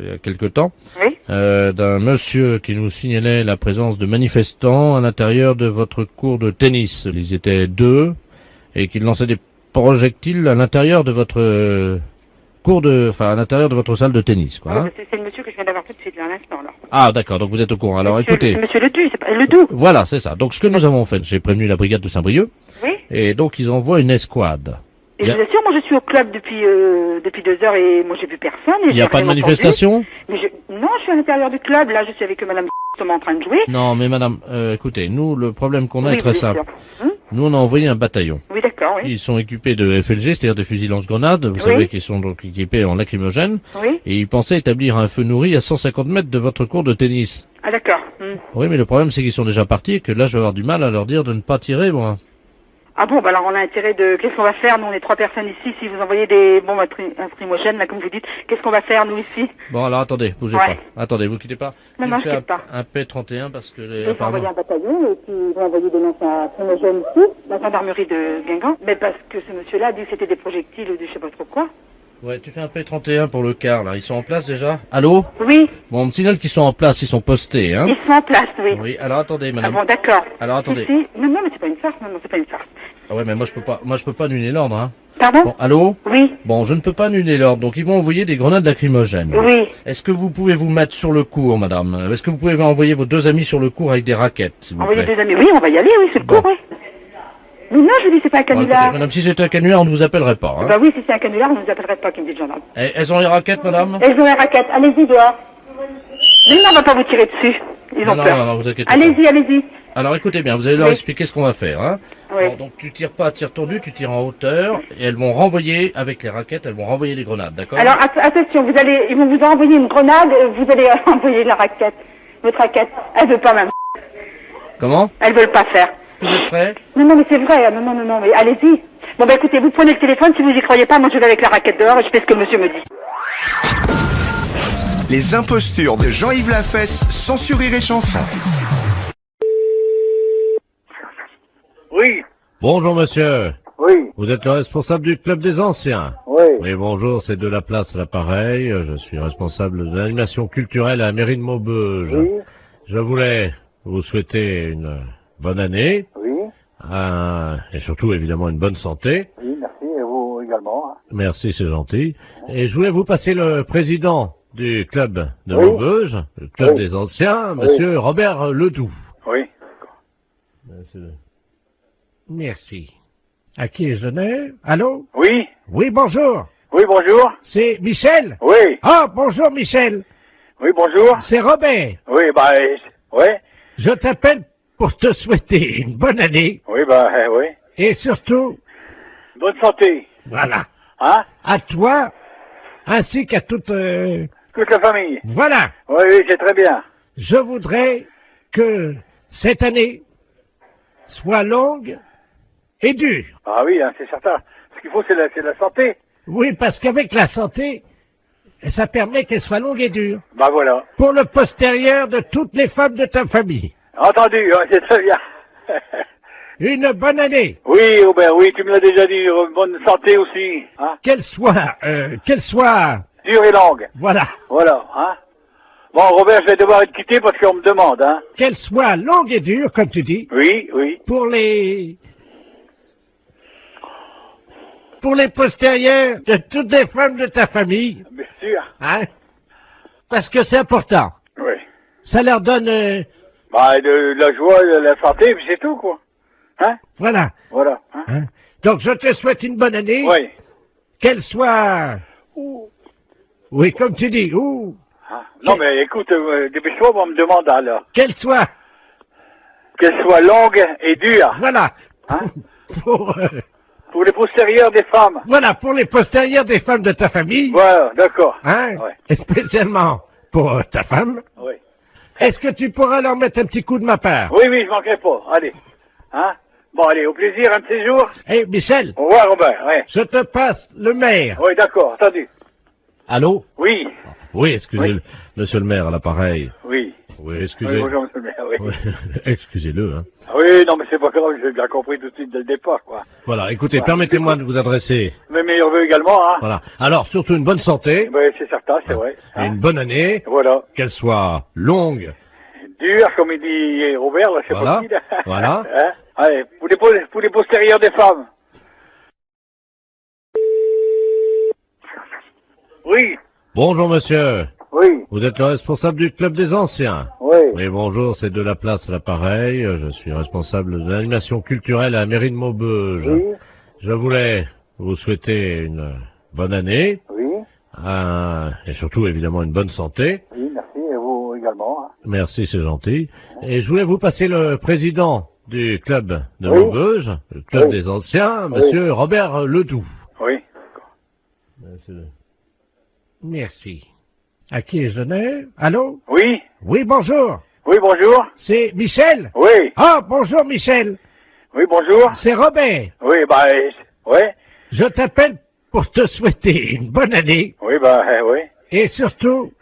il y a quelque temps Oui. d'un monsieur qui nous signalait la présence de manifestants à l'intérieur de votre cour de tennis. Ils étaient 2 et qu'ils lançaient des projectiles à l'intérieur de votre à l'intérieur de votre salle de tennis, quoi. Hein. C'est le monsieur que je viens d'avoir tout de suite, là, à l'instant, là. Ah d'accord, donc vous êtes au courant. Alors écoutez. Monsieur Ledoux, c'est pas Ledoux. Voilà, c'est ça. Donc ce que nous avons fait, j'ai prévenu la brigade de Saint-Brieuc. Oui. Et donc ils envoient une escouade. Et je vous assure, moi je suis au club depuis 2 heures et moi j'ai vu personne. Il n'y a pas de manifestation? Mais non, je suis à l'intérieur du club, là je suis avec madame en train de jouer. Non, mais madame, écoutez, nous, le problème qu'on a est très bien simple. sûr. Nous, on a envoyé un bataillon. Oui, d'accord, oui. Ils sont équipés de FLG, c'est-à-dire de fusils lance-grenades. Vous savez qu'ils sont donc équipés en lacrymogène. Oui. Et ils pensaient établir un feu nourri à 150 mètres de votre cour de tennis. Ah, d'accord. Oui, mais le problème, c'est qu'ils sont déjà partis et que là, je vais avoir du mal à leur dire de ne pas tirer, moi. Ah bon, bah alors on a intérêt de... Qu'est-ce qu'on va faire? Nous, on est 3 personnes ici. Si vous envoyez des bombes lacrymogènes, là, comme vous dites, qu'est-ce qu'on va faire, nous, ici? Bon, alors attendez, bougez pas. Attendez, vous quittez pas. Non, je quitte pas. Un P31 parce que... Ils vont envoyer un bataillon et puis ils vont envoyer des lances lacrymogènes ici, la gendarmerie de Guingamp. Mais parce que ce monsieur-là a dit que c'était des projectiles ou du je sais pas trop quoi. Ouais, tu fais un P31 pour le quart, là. Ils sont en place déjà? Allô? Oui. Bon, on me signale qu'ils sont en place, ils sont postés, hein? Ils sont en place, oui. Oui, alors attendez, madame. Ah bon, d'accord. Alors attendez. Non, mais c'est pas une farce, non, c'est pas une farce. Ah ouais, mais moi je peux pas annuler l'ordre, hein. Pardon? Bon, allô? Oui. Bon, je ne peux pas annuler l'ordre, donc ils vont envoyer des grenades lacrymogènes. Oui. Est-ce que vous pouvez vous mettre sur le cours, madame? Est-ce que vous pouvez envoyer vos 2 amis sur le cours avec des raquettes, s'il vous plaît? Envoyer 2 amis, oui, on va y aller, oui, c'est le cours, oui. Mais non, je vous dis, c'est pas un Bon, canular. écoutez, madame, si c'était un canular, on ne vous appellerait pas, hein. Bah oui, si c'est un canular, on ne nous appellerait pas, qui me dit le gendarme. Elles ont les raquettes, madame? Elles ont les raquettes, allez-y dehors. Mais non, on va pas vous tirer dessus. Ils ont peur. Non, vous inquiétez pas. Allez-y, allez-y. Alors écoutez bien, vous allez leur expliquer ce qu'on va faire, hein. Oui. Bon, donc tu tires pas à tir tendu, tu tires en hauteur, et elles vont renvoyer, avec les raquettes, elles vont renvoyer les grenades, d'accord? Alors, attention, ils vont vous envoyer une grenade, vous allez envoyer la raquette. Votre raquette. Elle veut pas, même. Comment? Elles veulent pas faire. Vous êtes prêts? Non, mais c'est vrai, non, mais allez-y. Bon, bah écoutez, vous prenez le téléphone, si vous y croyez pas, moi je vais avec la raquette dehors et je fais ce que monsieur me dit. Les impostures de Jean-Yves Lafesse, sans Rire et Chanson. Oui, Bonjour monsieur. oui, Vous êtes le responsable du club des anciens? oui. Oui, bonjour, c'est de la place l'appareil. Je suis responsable de l'animation culturelle à la mairie de Maubeuge. Oui, Je voulais vous souhaiter une bonne année, oui, et surtout évidemment une bonne santé. oui, merci, et vous également. Hein. Merci, c'est gentil. Et je voulais vous passer le président du club de Oui. Maubeuge, le club Oui. des anciens, monsieur Robert Ledoux. Oui, Merci. À qui ai-je donné? Allô? oui, Oui, bonjour. oui, bonjour. C'est Michel? Oui, Ah, bonjour Michel. oui, bonjour. C'est Robert. Oui, bah, oui, Je t'appelle pour te souhaiter une bonne année oui, bah, oui. et surtout, Bonne santé. voilà, Hein? à toi ainsi qu'à toute... Toute la famille. Voilà, Oui, oui, c'est très bien. je voudrais que cette année soit longue et dure. Ah oui, hein, c'est certain. Ce qu'il faut, c'est la santé. Oui, parce qu'avec la santé, ça permet qu'elle soit longue et dure. Bah voilà. Pour le postérieur de toutes les femmes de ta famille. Entendu, hein, c'est très bien. Une bonne année. Oui, Robert, oui, tu me l'as déjà dit. Bonne santé aussi. Hein? Qu'elle soit, Dure et longue. voilà, Voilà, hein. Bon, Robert, je vais devoir être quitté parce qu'on me demande, hein. qu'elle soit longue et dure, comme tu dis, Oui, oui. pour les postérieurs de toutes les femmes de ta famille, Bien sûr. hein, parce que c'est important. Oui. Ça leur donne, Bah, de la joie, de la santé, puis c'est tout, quoi. Hein? voilà. Voilà. Hein? Hein. Donc je te souhaite une bonne année, Oui. qu'elle soit, oui, comme tu dis, Hein? Non, mais écoute, dépêche-toi, on me demande, alors. qu'elle soit, Qu'elle soit longue et dure. voilà, Hein? pour, Pour les postérieurs des femmes. voilà, pour les postérieurs des femmes de ta famille, Voilà, d'accord. hein, Ouais. et spécialement pour ta femme. Oui. Est-ce que tu pourras leur mettre un petit coup de ma part? Oui, oui, je manquerai pas. Allez. Hein? Bon, allez, au plaisir, un de ces jours. Eh, Michel, Au revoir, Robert, ouais. je te passe le maire. Oui, d'accord, entendu. Allô? Oui, Oui, excusez, Oui. monsieur le maire, à l'appareil. oui. Oui, Oui, excusez. bonjour, monsieur le maire, oui. Oui, excusez-le, hein. Ah oui, non, mais c'est pas grave, j'ai bien compris tout de suite dès le départ, quoi. Voilà, écoutez, Voilà. permettez-moi de vous adresser. Mes meilleurs vœux également, hein. Voilà. Alors, surtout une bonne santé. Oui, c'est certain, c'est vrai. Et une bonne année. Voilà. Qu'elle soit longue. Dur, comme il dit Robert, là, c'est Voilà. pas qui, là. Voilà. Hein. Allez, pour les postérieurs des femmes. Oui, Bonjour, monsieur. oui, Vous êtes le responsable du club des anciens. oui. Oui, bonjour, c'est de la place à l'appareil. Je suis responsable de l'animation culturelle à la mairie de Maubeuge. Oui, Je voulais vous souhaiter une bonne année. oui, Et surtout, évidemment, une bonne santé. oui, merci, et vous également. Hein. Merci, c'est gentil. Et je voulais vous passer le président du club de Oui. Maubeuge, le club Oui. des anciens, monsieur Robert Ledoux. Oui. Merci. À qui ai-je donné? Allô? Oui, Oui, bonjour. oui, bonjour. C'est Michel? Oui, Ah, bonjour Michel. oui, bonjour. C'est Robert. Oui, bah, oui, Je t'appelle pour te souhaiter une bonne année oui, bah, oui. et surtout,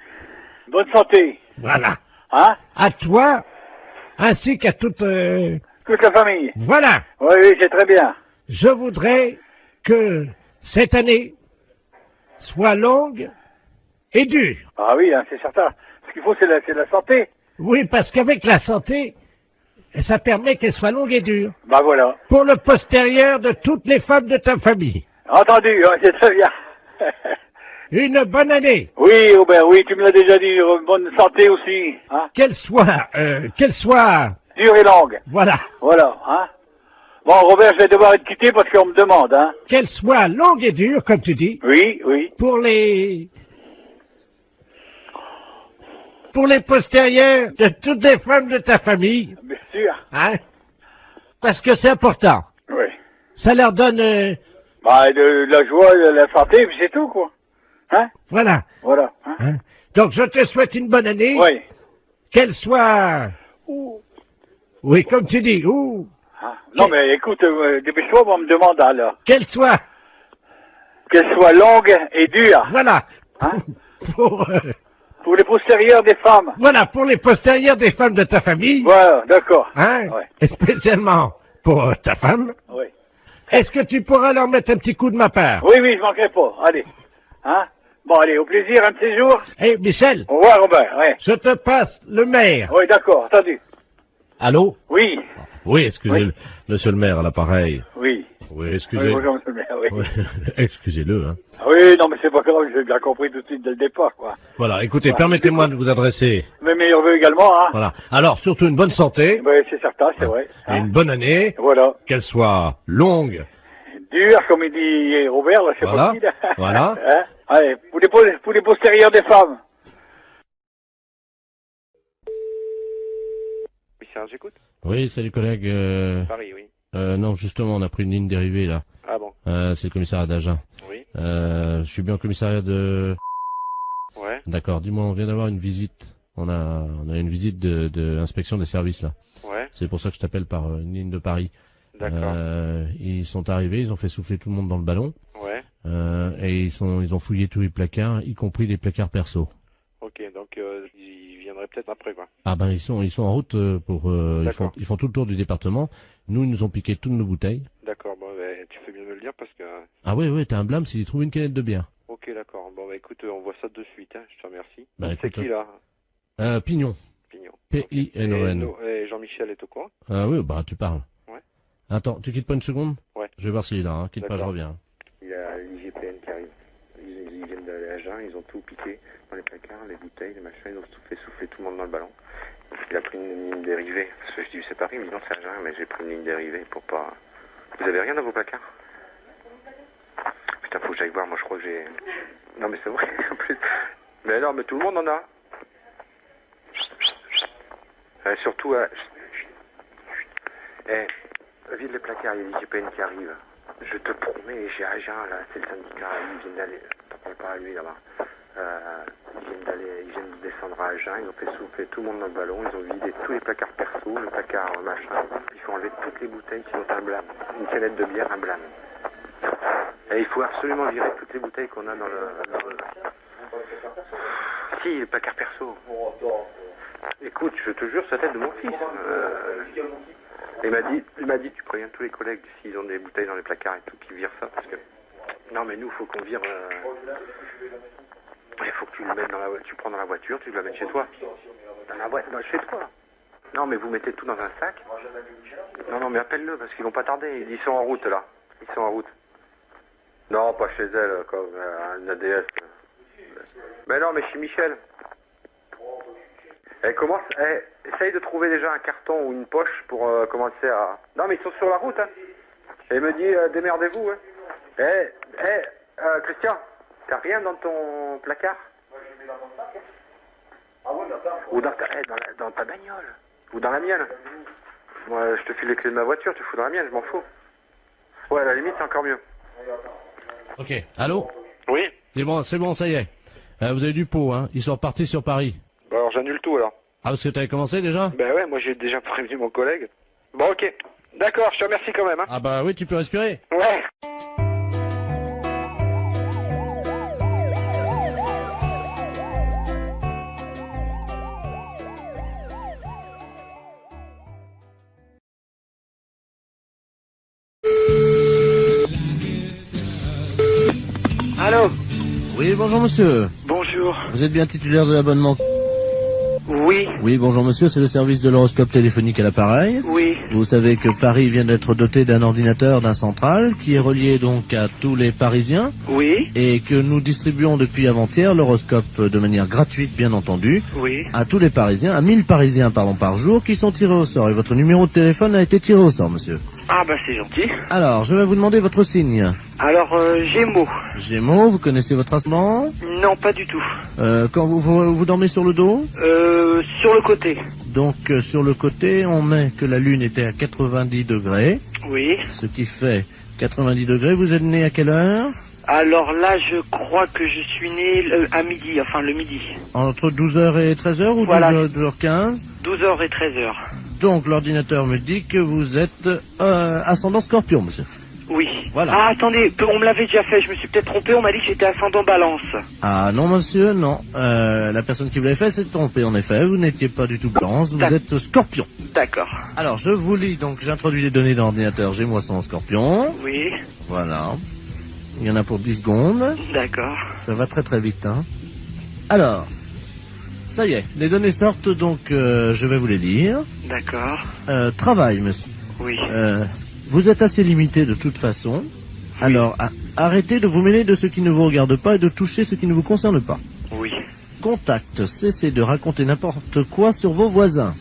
Bonne santé. voilà, Hein? à toi ainsi qu'à toute... Toute la famille. Voilà, Oui, oui, c'est très bien. je voudrais que cette année soit longue et dure. Ah oui, hein, c'est certain. Ce qu'il faut, c'est la santé. Oui, parce qu'avec la santé, ça permet qu'elle soit longue et dure. Bah voilà. Pour le postérieur de toutes les femmes de ta famille. Entendu, hein, c'est très bien. Une bonne année. Oui, Robert, oui, tu me l'as déjà dit. Bonne santé aussi. Hein? Qu'elle soit, Dure et longue. voilà, Voilà, hein. Bon, Robert, je vais devoir être quitté parce qu'on me demande, hein. qu'elle soit longue et dure, comme tu dis, Oui, oui. pour les postérieurs de toutes les femmes de ta famille, Bien sûr. hein, parce que c'est important. Oui. Ça leur donne, Bah, de la joie, de la santé, puis c'est tout, quoi. Hein? voilà. Voilà. Hein? Hein. Donc je te souhaite une bonne année, Oui. qu'elle soit, oui, comme tu dis, ou Hein? Non, mais écoute, dépêche-toi, on me demande alors. qu'elle soit, Qu'elle soit longue et dure. voilà, Hein? pour, Pour les postérieurs des femmes. voilà, pour les postérieurs des femmes de ta famille, Voilà, d'accord. hein, Ouais. et spécialement pour ta femme. Oui. Est-ce que tu pourras leur mettre un petit coup de ma part? Oui, oui, je manquerai pas. Allez. Hein? Bon, allez, au plaisir, un de ces jours. Eh, Michel, Au revoir, Robert. Ouais. je te passe le maire. Oui, d'accord, entendu. Allô? Oui, Oui, excusez-le, monsieur le maire à l'appareil. oui. Oui, Oui, excusez. bonjour, monsieur le maire, oui. Oui, excusez-le, hein. Ah oui, non, mais c'est pas grave, j'ai bien compris tout de suite dès le départ, quoi. Voilà, écoutez, Ouais. permettez-moi de vous adresser. Mes meilleurs vœux également, hein. Voilà. Alors, surtout une bonne santé, Oui, c'est certain, c'est vrai. et Hein. une bonne année, Voilà. qu'elle soit longue. Dur, comme il dit Robert, là, c'est Voilà. pas qui, là. Voilà. Hein? Allez, pour les postérieurs des femmes. Oui, Serge, j'écoute. Oui, salut collègue. Paris, oui. Non, justement, on a pris une ligne dérivée là. Ah bon. C'est le commissariat d'Agen. Oui. Je suis bien au commissariat de... Ouais. D'accord, dis-moi, on vient d'avoir une visite. On a une visite de inspection des services là. Ouais. C'est pour ça que je t'appelle par une ligne de Paris. D'accord. Ils sont arrivés, ils ont fait souffler tout le monde dans le ballon. Ouais. Et ils ont fouillé tous les placards, y compris les placards perso. Ok, donc ils viendraient peut-être après, quoi. Ah ben ils sont en route pour ils font tout le tour du département. Nous ils nous ont piqué toutes nos bouteilles. D'accord, bon, ben, tu fais bien de me le dire parce que... Ah ouais, t'as un blâme s'ils trouvent une canette de bière. Ok, d'accord. Bon, bah écoute, on voit ça de suite, hein. Je te remercie. Bah, C'est écoute, qui, là? Pignon. Pignon. P-I-N-O-N. Et Jean-Michel est au courant? Ah oui, bah tu parles. Ouais. Attends, tu quittes pas une seconde? Ouais. Je vais voir s'il est là, hein. Quitte pas, je D'accord. reviens. Il y a l'IGPN qui arrive. Ils viennent d'aller à Agen, ils ont tout piqué dans les placards, les bouteilles, les machins, ils ont tout fait souffler tout le monde dans le ballon. Il a pris une ligne dérivée, parce que je dis c'est Paris, mais non c'est Agen, mais j'ai pris une ligne dérivée pour pas... Vous avez rien dans vos placards? Putain, faut que j'aille voir, moi je crois que j'ai... Non mais c'est vrai, en plus... Mais non, mais tout le monde en a. Surtout... vide les placards, il y a l'IGPN qui arrive. Je te promets, j'ai Agen, là, c'est le syndicat, ils viennent d'aller... T'en parles pas à lui, là-bas. Ils viennent de descendre à Agen, ils ont fait souffler tout le monde dans le ballon, ils ont vidé tous les placards perso, le placard machin. Il faut enlever toutes les bouteilles qui ont un blâme. Une canette de bière, un blâme. Et il faut absolument virer toutes les bouteilles qu'on a dans le... Si, le placard perso. Écoute, je te jure, c'est la tête de mon fils. Il m'a dit, tu préviens tous les collègues s'ils ont des bouteilles dans les placards et tout, qu'ils virent ça, parce que... Non, mais nous, faut qu'on vire... Il faut que tu le mettes tu prends dans la voiture, tu le mets chez toi. Chez toi. Non, mais vous mettez tout dans un sac. Non, mais appelle-le, parce qu'ils vont pas tarder. Ils sont en route, là. Ils sont en route. Non, pas chez elle, comme un ADS. Mais non, mais chez Michel. Essaye de trouver déjà un carton ou une poche pour commencer à... Non, mais ils sont sur la route, hein. Et il me dit, démerdez-vous, hein. Christian, t'as rien dans ton placard? Ou dans ta bagnole. Ou dans la mienne. Moi, je te file les clés de ma voiture, tu fous dans la mienne, je m'en fous. Ouais, à la limite, c'est encore mieux. Ok, allô? Oui. C'est bon, ça y est. Vous avez du pot, hein. Ils sont repartis sur Paris. Bah alors j'annule tout, alors. Ah, parce que t'avais commencé déjà? Ben ouais, moi j'ai déjà prévenu mon collègue. Bon, ok. D'accord, je te remercie quand même, hein. Ah bah oui, tu peux respirer. Ouais. Allô? Oui, bonjour monsieur. Bonjour. Vous êtes bien titulaire de l'abonnement? Oui. Oui, bonjour monsieur, c'est le service de l'horoscope téléphonique à l'appareil. Oui. Vous savez que Paris vient d'être doté d'un ordinateur, d'un central, qui est relié donc à tous les Parisiens. Oui. Et que nous distribuons depuis avant-hier l'horoscope de manière gratuite, bien entendu. Oui. À tous les Parisiens, à 1000 Parisiens par jour, qui sont tirés au sort. Et votre numéro de téléphone a été tiré au sort, monsieur. Ah bah c'est gentil. Alors, je vais vous demander votre signe. Alors, Gémeaux. Gémeaux, vous connaissez votre ascendant? Non, pas du tout. Quand vous dormez sur le dos? Sur le côté. Donc, sur le côté, on met que la Lune était à 90 degrés. Oui. Ce qui fait 90 degrés. Vous êtes né à quelle heure? Alors là, je crois que je suis né à midi, enfin le midi. Entre 12h et 13h ou voilà. 12h15? 12h et 13h. Donc, l'ordinateur me dit que vous êtes ascendant Scorpion, monsieur. Oui. Voilà. Ah, attendez, on me l'avait déjà fait, je me suis peut-être trompé, on m'a dit que j'étais ascendant Balance. Ah non, monsieur, non. La personne qui vous l'avait fait s'est trompée, en effet. Vous n'étiez pas du tout Balance, vous êtes Scorpion. D'accord. Alors, je vous lis, donc j'introduis les données dans l'ordinateur. J'ai moi son Scorpion. Oui. Voilà. Il y en a pour 10 secondes. D'accord. Ça va très très vite, hein. Alors, ça y est, les données sortent, donc je vais vous les lire. D'accord. Travail, monsieur. Oui. Vous êtes assez limité de toute façon. Oui. Alors, arrêtez de vous mêler de ce qui ne vous regarde pas et de toucher ce qui ne vous concerne pas. Oui. Contact, cessez de raconter n'importe quoi sur vos voisins.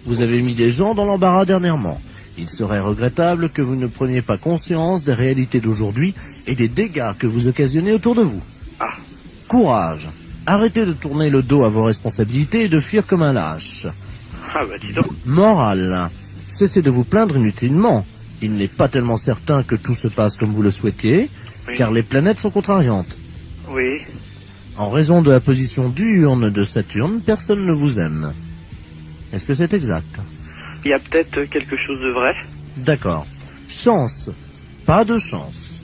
Vous avez mis des gens dans l'embarras dernièrement. Il serait regrettable que vous ne preniez pas conscience des réalités d'aujourd'hui et des dégâts que vous occasionnez autour de vous. Ah. Courage. Arrêtez de tourner le dos à vos responsabilités et de fuir comme un lâche. Ah bah dis donc. Morale. Cessez de vous plaindre inutilement. Il n'est pas tellement certain que tout se passe comme vous le souhaitiez, oui. Car les planètes sont contrariantes. Oui. En raison de la position diurne de Saturne, personne ne vous aime. Est-ce que c'est exact? Il y a peut-être quelque chose de vrai. D'accord. Chance. Pas de chance.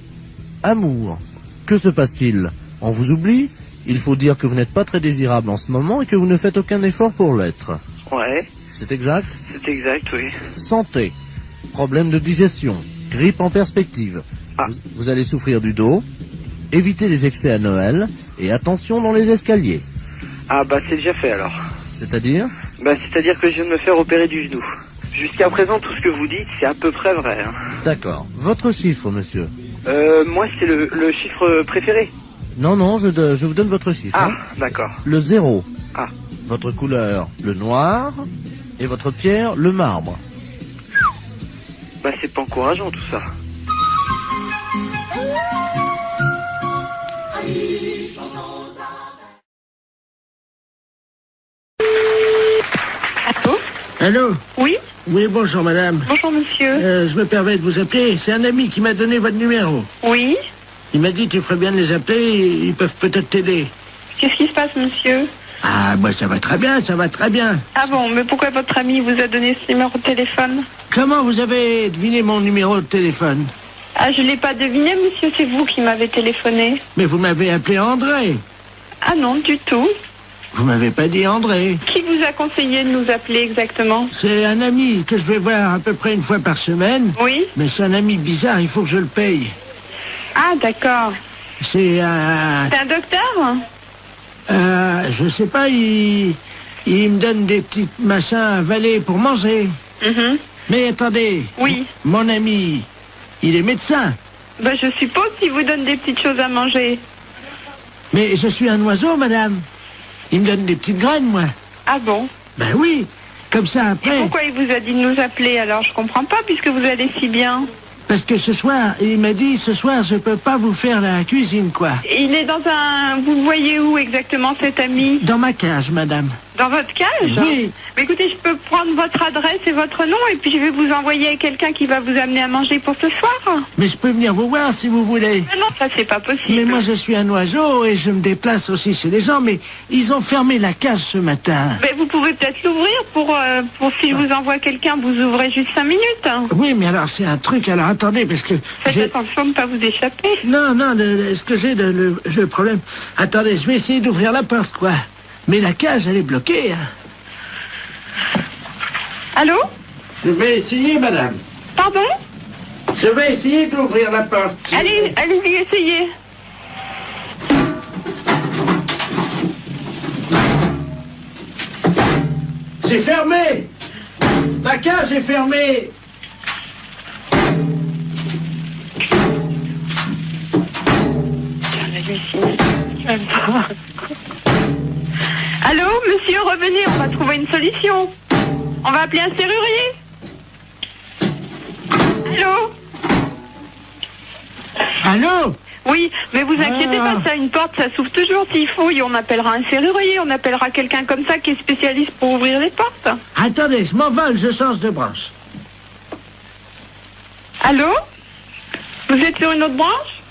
Amour. Que se passe-t-il? On vous oublie? Il faut dire que vous n'êtes pas très désirable en ce moment et que vous ne faites aucun effort pour l'être. Ouais. C'est exact? C'est exact, oui. Santé. Problème de digestion. Grippe en perspective. Ah. Vous allez souffrir du dos. Évitez les excès à Noël. Et attention dans les escaliers. Ah bah c'est déjà fait alors. C'est-à-dire? Bah c'est-à-dire que je viens de me faire opérer du genou. Jusqu'à présent, tout ce que vous dites, c'est à peu près vrai. Hein. D'accord. Votre chiffre, monsieur? Moi, c'est le chiffre préféré. Non, je vous donne votre chiffre. Ah, hein. D'accord. Le 0. Ah. Votre couleur, le noir. Et votre pierre, le marbre. Bah, c'est pas encourageant, tout ça. Allô? Oui? Oui, bonjour madame. Bonjour monsieur. Je me permets de vous appeler, c'est un ami qui m'a donné votre numéro. Oui? Il m'a dit tu ferais bien de les appeler, ils peuvent peut-être t'aider. Qu'est-ce qui se passe monsieur? Ah, bah ça va très bien, ça va très bien. Ah bon, mais pourquoi votre ami vous a donné ce numéro de téléphone? Comment vous avez deviné mon numéro de téléphone? Ah, je l'ai pas deviné monsieur, c'est vous qui m'avez téléphoné. Mais vous m'avez appelé André. Ah non, du tout. Vous m'avez pas dit André. Qui vous a conseillé de nous appeler exactement? C'est un ami que je vais voir à peu près une fois par semaine. Oui. Mais c'est un ami bizarre, il faut que je le paye. Ah, d'accord. C'est un... C'est un docteur? Je sais pas, il me donne des petits machins à avaler pour manger. Mais attendez. Oui. Mon ami, il est médecin. Ben, je suppose qu'il vous donne des petites choses à manger. Mais je suis un oiseau, madame. Il me donne des petites graines, moi. Ah bon? Ben oui, comme ça après... Et pourquoi il vous a dit de nous appeler alors? Je comprends pas puisque vous allez si bien. Parce que ce soir, il m'a dit, ce soir, je peux pas vous faire la cuisine, quoi. Il est dans un... Vous le voyez où exactement, cet ami? Dans ma cage, madame. Dans votre cage? Oui. Mais écoutez, je peux prendre votre adresse et votre nom et puis je vais vous envoyer quelqu'un qui va vous amener à manger pour ce soir. Mais je peux venir vous voir si vous voulez. Mais non, ça c'est pas possible. Mais moi je suis un oiseau et je me déplace aussi chez les gens, mais ils ont fermé la cage ce matin. Mais vous pouvez peut-être l'ouvrir pour si je vous envoie quelqu'un, vous ouvrez juste 5 minutes. Oui, mais alors c'est un truc, alors attendez, parce que... Faites attention de ne pas vous échapper. Non, ce que j'ai le problème... Attendez, je vais essayer d'ouvrir la porte, quoi. Mais la cage, elle est bloquée, hein. Allô? Je vais essayer, madame. Pardon? Je vais essayer d'ouvrir la porte. Allez-y, essayez. C'est fermé. Ma cage est fermée. Allô, monsieur, revenez, on va trouver une solution. On va appeler un serrurier. Allô? Allô? Oui, mais vous inquiétez pas, ça, une porte, ça s'ouvre toujours s'il faut. Et on appellera un serrurier, on appellera quelqu'un comme ça qui est spécialiste pour ouvrir les portes. Attendez, je m'envole, je change de branche. Allô? Vous êtes sur une autre branche?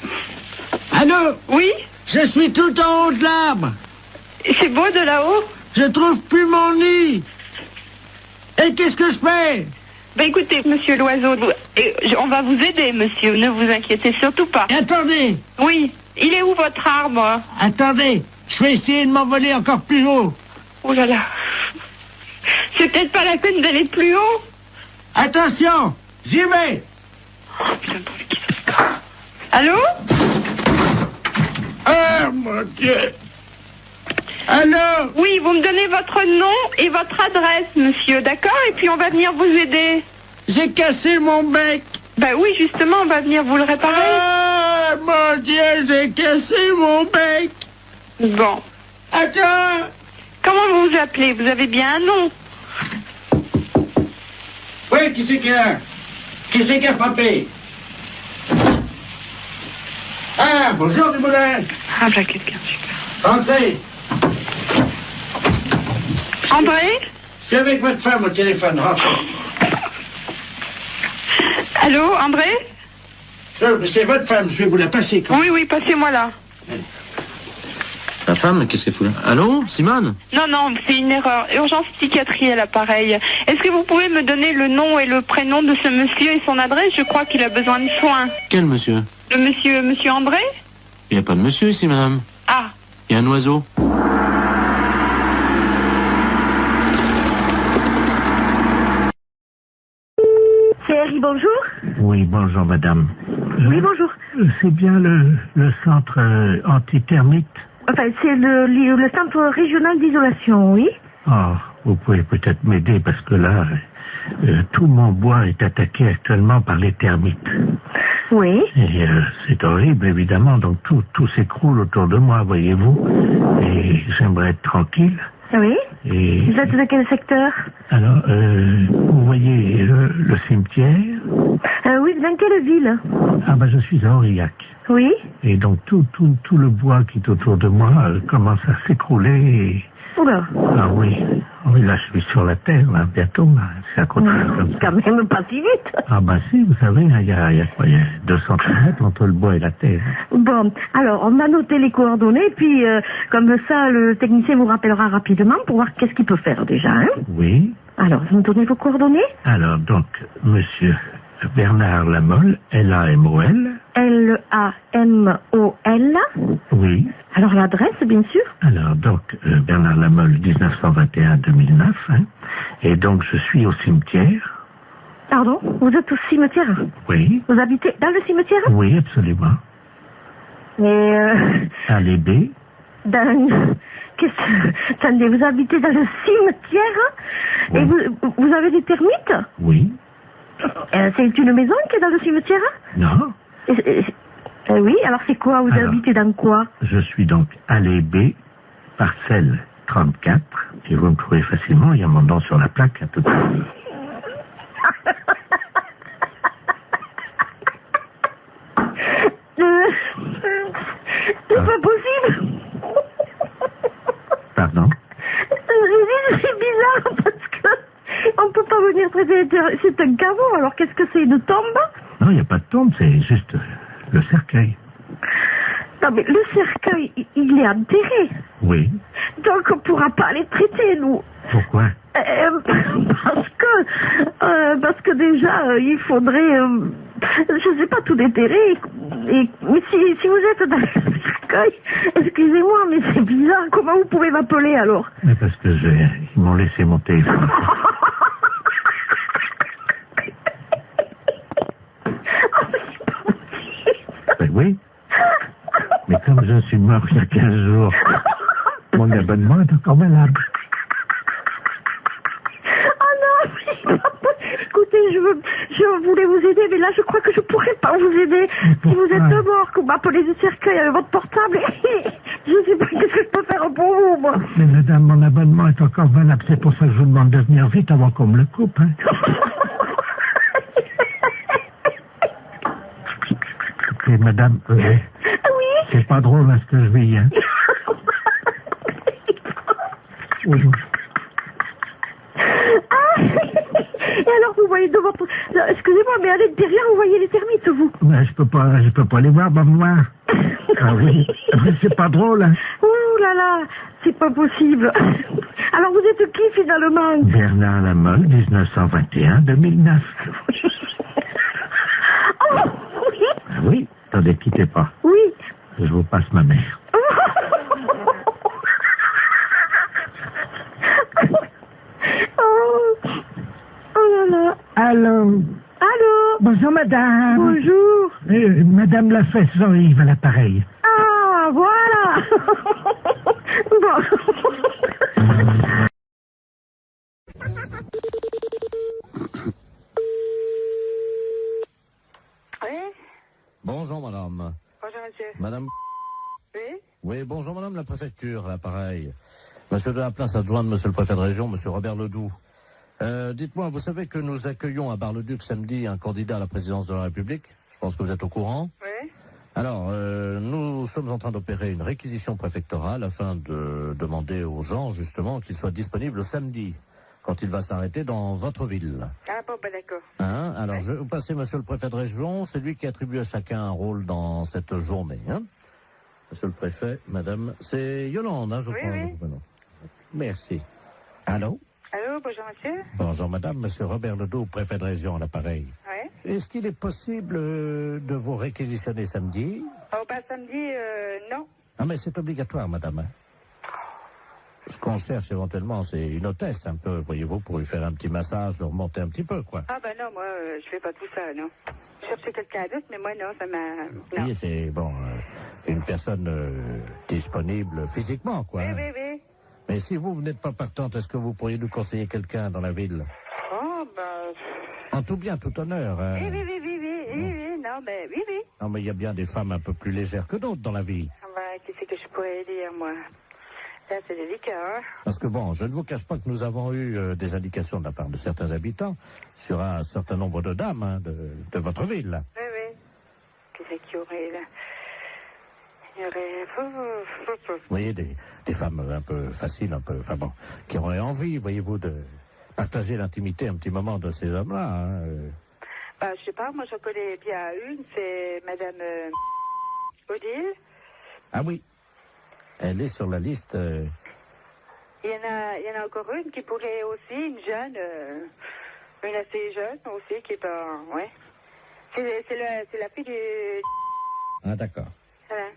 Allô? Oui? Je suis tout en haut de l'arbre. C'est beau de là-haut? Je trouve plus mon nid. Et qu'est-ce que je fais? Ben écoutez, monsieur l'oiseau, on va vous aider, monsieur, ne vous inquiétez surtout pas. Et attendez. Oui, il est où votre arbre? Attendez, je vais essayer de m'envoler encore plus haut. Oh là là. C'est peut-être pas la peine d'aller plus haut. Attention, j'y vais. Oh putain, pour qui ça se passe? Allô? Oh mon Dieu. Allô? Oui, vous me donnez votre nom et votre adresse, monsieur, d'accord? Et puis on va venir vous aider. J'ai cassé mon bec. Bah oui, justement, on va venir vous le réparer. Oh mon Dieu, j'ai cassé mon bec. Bon. Attends. Comment vous vous appelez? Vous avez bien un nom? Oui, qui c'est qui a frappé? Ah, bonjour Dumoulin. Ah, bah quelqu'un, super. Entrez. André? Je suis avec votre femme au téléphone, rentrez. Allô, André? C'est votre femme, je vais vous la passer. Oui, passez-moi là. La femme, qu'est-ce qu'elle fout là? Allô, Simone? Non, c'est une erreur. Urgence psychiatrie à l'appareil. Est-ce que vous pouvez me donner le nom et le prénom de ce monsieur et son adresse? Je crois qu'il a besoin de soins. Quel monsieur? Le monsieur André? Il n'y a pas de monsieur ici, madame. Ah. Il y a un oiseau. C'est Harry, bonjour. Oui, bonjour madame. Oui, bonjour. C'est bien le centre antithermite. Enfin, c'est le centre régional d'isolation, oui. Oh, vous pouvez peut-être m'aider parce que là, tout mon bois est attaqué actuellement par les termites. Oui. Et c'est horrible, évidemment, donc tout s'écroule autour de moi, voyez-vous. Et j'aimerais être tranquille. Oui. Et... Vous êtes de quel secteur? Alors, vous voyez le cimetière? Oui, dans quelle ville? Ah ben, je suis à Aurillac. Oui. Et donc tout le bois qui est autour de moi commence à s'écrouler et... Oula. Ah oui, là je suis sur la terre, là, bientôt, là. C'est à côté comme ça. Quand même pas si vite. Ah bah si, vous savez, il y a 2 centimètres entre le bois et la terre. Bon, alors on a noté les coordonnées, puis comme ça, le technicien vous rappellera rapidement pour voir qu'est-ce qu'il peut faire déjà, hein? Oui. Alors, vous me donnez vos coordonnées? Alors, donc, monsieur Bernard Lamolle, L-A-M-O-L. L-A-M-O-L. Oui. Alors l'adresse, bien sûr. Alors, donc, Bernard Lamolle, 1921-2009. Hein, et donc, je suis au cimetière. Pardon, vous êtes au cimetière? Oui. Vous habitez dans le cimetière? Oui, absolument. Mais Allée B. Attendez, vous habitez dans le cimetière? Oui. Et vous avez des termites? Oui. C'est une maison qui est dans le cimetière? Non. Oui, alors c'est quoi? Vous habitez dans quoi? Je suis donc allée B, parcelle 34. Et vous me trouvez facilement, il y a mon nom sur la plaque à tout à l'heure. C'est pas possible. Pardon? C'est bizarre parce que on peut pas venir traiter. C'est un caveau, alors qu'est-ce que c'est, une tombe? Non, il n'y a pas de tombe, c'est juste le cercueil. Non mais le cercueil, il est enterré. Oui. Donc on pourra pas les traiter, nous. Pourquoi? Parce que déjà, il faudrait, je sais pas, tout déterrer. Mais si vous êtes dans le cercueil, excusez-moi, mais c'est bizarre. Comment vous pouvez m'appeler alors? Mais parce que ils m'ont laissé mon téléphone. Ben oui. Mais comme je suis mort il y a 15 jours, mon abonnement est encore valable. Écoutez, je voulais vous aider, mais là, je crois que je pourrais pas vous aider. Si vous êtes mort, que vous m'appelez du cercueil avec votre portable, je sais pas ce que je peux faire pour vous, moi. Mais madame, mon abonnement est encore valable. C'est pour ça que je vous demande de venir vite avant qu'on me le coupe, hein. Et madame, oui. C'est pas drôle, hein, ce que je vis, hein. Oui. Et alors, vous voyez de votre... Excusez-moi, mais à l'intérieur, vous voyez les termites, vous? Mais je peux pas les voir, dans le noir. Ah oui, c'est pas drôle, hein. Ouh là là, c'est pas possible. Alors, vous êtes qui, finalement? Bernard Lamolle, 1921-2009. Oh, oui. Ah oui, attendez, quittez pas. Oui. Je vous passe ma mère. Allô? Allô? Bonjour, madame. Bonjour. Madame Lafesse, Jean-Yves à l'appareil. Ah, voilà. Bon. Oui? Bonjour, madame. Bonjour, monsieur. Madame... Oui? Oui, bonjour, madame la préfecture, à l'appareil. Monsieur de la place adjoint de monsieur le préfet de région, monsieur Robert Ledoux. Dites-moi, vous savez que nous accueillons à Bar-le-Duc samedi un candidat à la présidence de la République? Je pense que vous êtes au courant. Oui. Alors, nous sommes en train d'opérer une réquisition préfectorale afin de demander aux gens, justement, qu'ils soient disponibles samedi, quand il va s'arrêter dans votre ville. Ah bon, ben d'accord. Hein? Alors, je vais vous passer monsieur le préfet de région, c'est lui qui attribue à chacun un rôle dans cette journée. Hein? Monsieur le préfet, madame, c'est Yolande, hein, je crois. Oui. Merci. Allô? Allô, bonjour, monsieur. Bonjour, madame, monsieur Robert Ledoux, préfet de région à l'appareil. Oui. Est-ce qu'il est possible de vous réquisitionner samedi? Oh, pas samedi, non. Ah, mais c'est obligatoire, madame. Hein? Ce qu'on cherche éventuellement, c'est une hôtesse, un peu, voyez-vous, pour lui faire un petit massage, le remonter un petit peu, quoi. Ah, ben non, moi, je fais pas tout ça, non. Je cherchais quelqu'un d'autre, mais moi, non, ça m'a... Oui, c'est, bon, une personne disponible physiquement, quoi. Oui. Mais si vous n'êtes pas partante, est-ce que vous pourriez nous conseiller quelqu'un dans la ville? Oh, ben... En tout bien, tout honneur. Hein. Oui, non, mais oui. Non, mais il y a bien des femmes un peu plus légères que d'autres dans la vie. Ah, ben, qu'est-ce que je pourrais dire, moi? Là, c'est délicat, hein? Parce que bon, je ne vous cache pas que nous avons eu des indications de la part de certains habitants sur un certain nombre de dames hein, de votre ville. Là. Oui. Qu'est-ce qu'il y aurait, là? Il y aurait... Vous voyez, des femmes un peu faciles, un peu... Enfin bon, qui auraient envie, voyez-vous, de partager l'intimité un petit moment de ces hommes-là. Hein. Ben, je sais pas, moi, je connais bien une, c'est Madame Odile. Ah oui. Elle est sur la liste... Il y en a encore une qui pourrait aussi, une jeune, une assez jeune aussi, qui est pas... Ouais. C'est la fille du... Ah, d'accord. Voilà.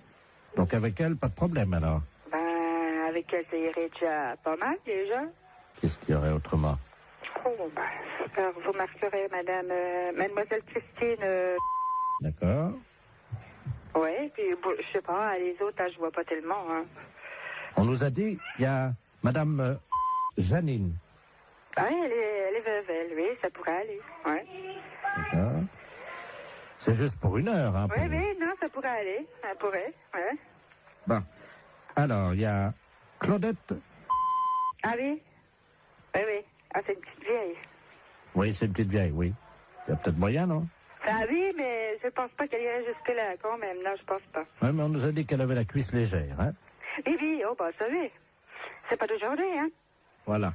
Donc avec elle, pas de problème alors. Ben, avec elle, ça irait déjà pas mal, déjà. Qu'est-ce qu'il y aurait autrement? Oh, ben, alors, vous marquerez Mademoiselle Christine... D'accord. Ouais, puis, bon, je sais pas, les autres, je vois pas tellement, hein. On nous a dit, il y a Madame Janine. Ah, elle est veuve, elle, oui, ça pourrait aller, ouais. D'accord. C'est juste pour 1 heure, hein. Oui, oui, non, ça pourrait aller, ça pourrait, ouais. Bon. Alors, il y a Claudette. Ah oui? Oui, oui. Ah, c'est une petite vieille. Oui, c'est une petite vieille, oui. Il y a peut-être moyen, non? Ah oui, mais je pense pas qu'elle irait jusque-là, quand même. Non, je pense pas. Oui, mais on nous a dit qu'elle avait la cuisse légère, hein. Oui, oui, oh, bah, ça oui. C'est pas d'aujourd'hui, hein. Voilà.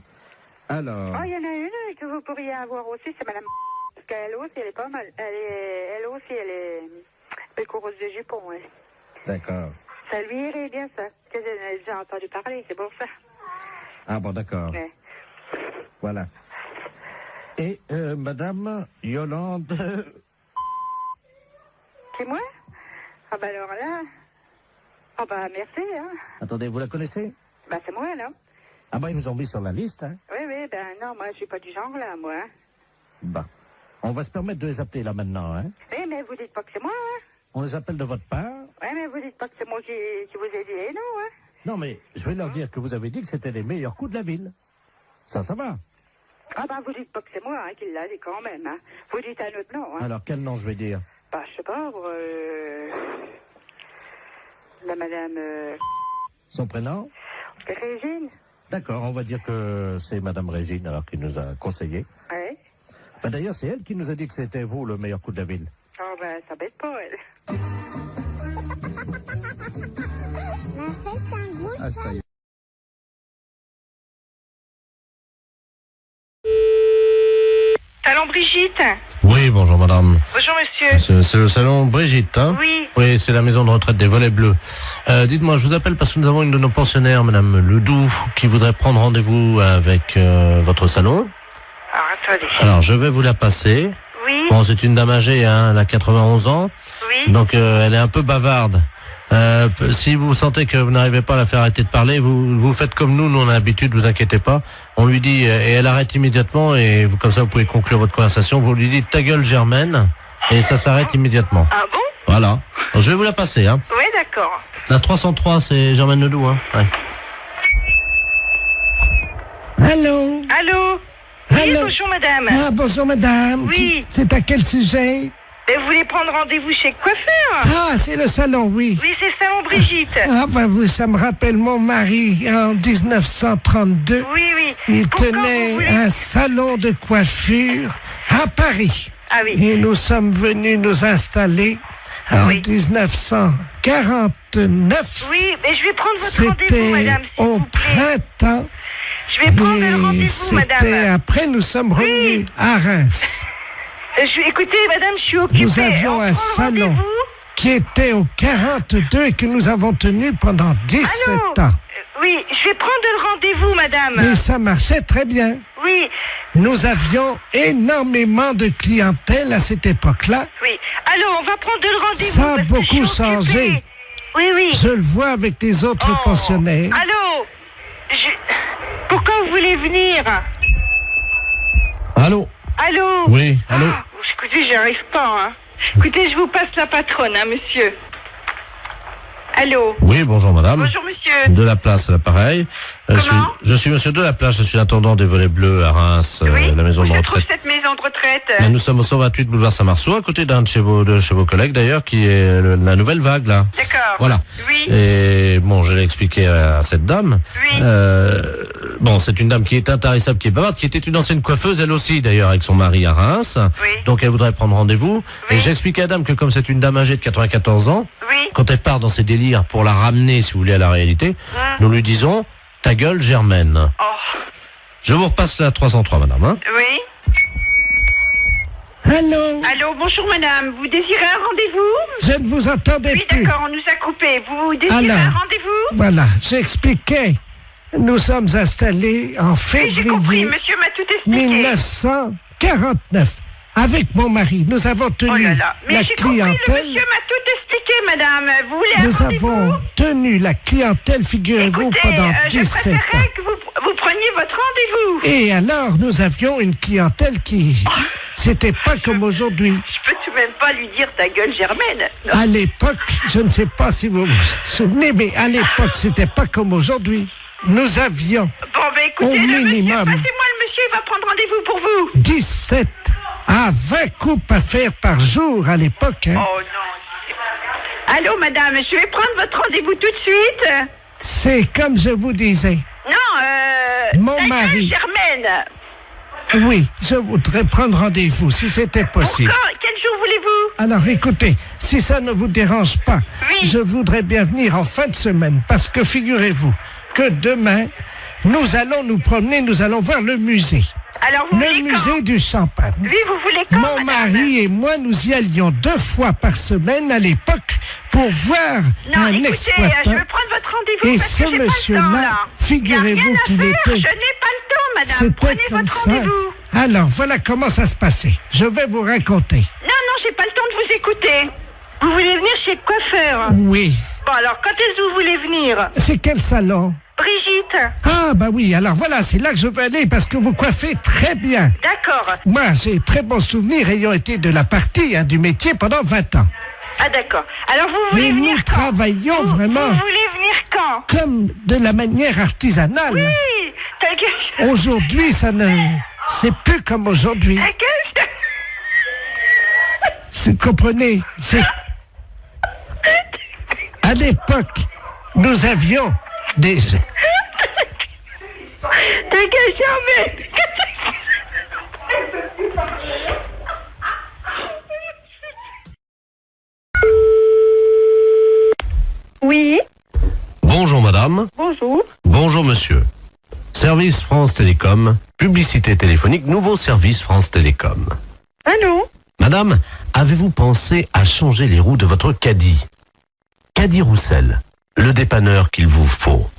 Alors... Oh, il y en a une que vous pourriez avoir aussi, c'est Madame... Parce qu'elle aussi, elle est pas mal. Elle aussi, elle est coureuse de jupon, ouais. D'accord. Ça lui irait bien, ça. Que j'ai déjà entendu parler, c'est pour ça. Ah bon, d'accord. Ouais. Voilà. Et Madame Yolande... C'est moi? Ah bah alors là... Ah bah merci, hein. Attendez, vous la connaissez? Bah c'est moi, non? Ah bah ils vous ont mis sur la liste, hein. Oui, oui, ben non, moi je suis pas du genre là, moi. Hein. Bah, on va se permettre de les appeler là maintenant, hein. Oui, mais vous dites pas que c'est moi, hein. On les appelle de votre part. Oui, mais vous dites pas que c'est moi qui vous ai dit, non, hein. Non, mais je vais leur dire que vous avez dit que c'était les meilleurs coups de la ville. Ça va. Ah bah vous dites pas que c'est moi, hein, qui l'a dit quand même, hein. Vous dites un autre nom, hein. Alors, quel nom je vais dire? Bah, je sais pas, la madame... Son prénom? Régine. D'accord, on va dire que c'est Madame Régine, alors, qui nous a conseillé. Oui. Bah, d'ailleurs, c'est elle qui nous a dit que c'était vous, le meilleur coup de la ville. Oh, ben, ça bête pas, elle. Ah, ça y est. Salon Brigitte. Oui, bonjour madame. Bonjour monsieur. C'est le salon Brigitte, hein? Oui. Oui, c'est la maison de retraite des Volets Bleus. Dites-moi, je vous appelle parce que nous avons une de nos pensionnaires, madame Ledoux, qui voudrait prendre rendez-vous avec votre salon. Alors, attendez. Alors, je vais vous la passer. Oui. Bon, c'est une dame âgée, hein, elle a 91 ans. Oui. Donc, elle est un peu bavarde. Si vous sentez que vous n'arrivez pas à la faire arrêter de parler, vous faites comme nous on a l'habitude, vous inquiétez pas. On lui dit, et elle arrête immédiatement, et vous, comme ça vous pouvez conclure votre conversation, vous lui dites ta gueule Germaine, et ça s'arrête immédiatement. Ah bon? Voilà. Alors, je vais vous la passer, hein. Oui, d'accord. La 303, c'est Germaine Ledoux, hein. Ouais. Allô? Allô? Oui, bonjour madame. Ah, bonjour madame. Oui. C'est à quel sujet? Et vous voulez prendre rendez-vous chez le coiffeur? Ah, c'est le salon, oui. Oui, c'est le salon Brigitte. Ah, bah, ça me rappelle mon mari en 1932. Oui, oui. Il Pourquoi tenait vous voulez... un salon de coiffure à Paris. Ah oui. Et nous sommes venus nous installer en 1949. Oui, mais je vais prendre votre rendez-vous, madame, s'il au vous plaît. printemps. Je vais prendre le rendez-vous, madame. Après, nous sommes revenus à Reims. Écoutez, madame, je suis occupée. Nous avions un salon qui était au 42 et que nous avons tenu pendant 17 ans. Oui, je vais prendre le rendez-vous, madame. Et ça marchait très bien. Oui. Nous avions énormément de clientèle à cette époque-là. Oui. Allô, on va prendre le rendez-vous. Ça a beaucoup changé. Oui, oui. Je le vois avec les autres pensionnaires. Allô? Pourquoi vous voulez venir? Allô? Allô? Oui, allô? Écoutez, j'y arrive pas, hein. Écoutez, je vous passe la patronne, hein, monsieur. Allô? Oui, bonjour madame. Bonjour monsieur. De la place à l'appareil. Je suis monsieur de la place, je suis l'intendant des Volets Bleus à Reims, la maison de Je retraite. trouve cette maison de retraite. Mais nous sommes au 128 boulevard Saint-Marceau, à côté d'un de chez vos collègues d'ailleurs, qui est la nouvelle vague là. D'accord. Voilà. Oui. Et bon, je l'ai expliqué à cette dame. Oui. Bon, c'est une dame qui est intarissable, qui est bavarde, qui était une ancienne coiffeuse, elle aussi d'ailleurs, avec son mari à Reims. Oui. Donc elle voudrait prendre rendez-vous. Oui. Et j'ai expliqué à la dame que comme c'est une dame âgée de 94 ans, oui. Quand elle part dans ses délires pour la ramener, si vous voulez, à la réalité, nous lui disons ta gueule Germaine. Oh. Je vous repasse la 303, madame. Hein. Oui. Allô? Allô, bonjour madame. Vous désirez un rendez-vous? Je ne vous entendais plus. Oui, d'accord, on nous a coupé. Vous désirez un rendez-vous? Voilà, j'expliquais. Nous sommes installés en février j'ai compris, monsieur m'a tout expliqué. 1949 avec mon mari, nous avons tenu Oh là là. Mais la j'ai compris, le clientèle. monsieur m'a tout expliqué, madame. Vous voulez un Nous rendez-vous? avons tenu la clientèle, figurez-vous, Écoutez, pendant je 17 ans. préférerais que vous preniez votre rendez-vous. Et alors, nous avions une clientèle qui... C'était pas comme aujourd'hui. Je peux tout de même pas lui dire ta gueule, Germaine. Non. À l'époque, je ne sais pas si vous vous souvenez, mais à l'époque, c'était pas comme aujourd'hui. Nous avions Bon, ben écoutez, au le monsieur, minimum passez-moi le monsieur, il va prendre rendez-vous pour vous. 17 à 20 coupes à faire par jour à l'époque. Hein. Oh non. Allô, madame, je vais prendre votre rendez-vous tout de suite. C'est comme je vous disais. Non, Mon ta gueule, mari. Germaine. Oui, je voudrais prendre rendez-vous, si c'était possible. Quel jour voulez-vous? Alors écoutez, si ça ne vous dérange pas, je voudrais bien venir en fin de semaine, parce que figurez-vous que demain, nous allons nous promener, nous allons voir le musée. Alors vous Le voulez musée quand? du champagne. Oui, vous voulez quand, Mon mari et moi, nous y allions 2 fois par semaine à l'époque pour voir Non, un écoutez, exploitant. je veux prendre votre rendez-vous Et parce ce que j'ai pas le temps, monsieur-là, là. figurez-vous Y a rien à qu'il faire, était... Je n'ai pas le temps, madame. C'était Prenez comme votre ça. rendez-vous. Alors, voilà comment ça se passait. Je vais vous raconter. Non, j'ai pas le temps de vous écouter. Vous voulez venir chez le coiffeur? Oui. Bon, alors, quand est-ce que vous voulez venir? C'est quel salon? Brigitte. Ah, bah oui, alors voilà, c'est là que je veux aller parce que vous coiffez très bien. D'accord. Moi, j'ai très bons souvenirs ayant été de la partie, du métier pendant 20 ans. Ah, d'accord. Alors, vous voulez Et venir nous quand? travaillons vraiment Vous voulez venir quand? comme de la manière artisanale. Oui, ta gueule. Aujourd'hui, ça ne... C'est plus comme aujourd'hui. Ta gueule. Vous comprenez? C'est... À l'époque, nous avions des... Ta gueule, Germaine. Oui. Bonjour madame. Bonjour. Bonjour monsieur. Service France Télécom, publicité téléphonique, nouveau service France Télécom. Allô? Madame, avez-vous pensé à changer les roues de votre caddie? Caddie Roussel, le dépanneur qu'il vous faut.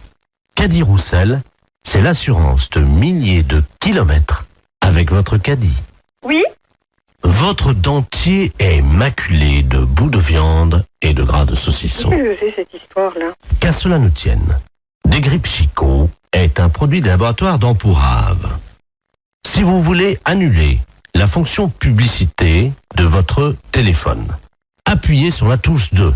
Caddie Roussel, c'est l'assurance de milliers de kilomètres avec votre caddie. Oui. Votre dentier est maculé de bouts de viande et de gras de saucisson. Qu'est-ce que c'est cette histoire-là? Qu'à cela ne tienne, Desgrippes Chicot est un produit des laboratoires d'Ampourave. Si vous voulez annuler la fonction publicité de votre téléphone, appuyez sur la touche 2.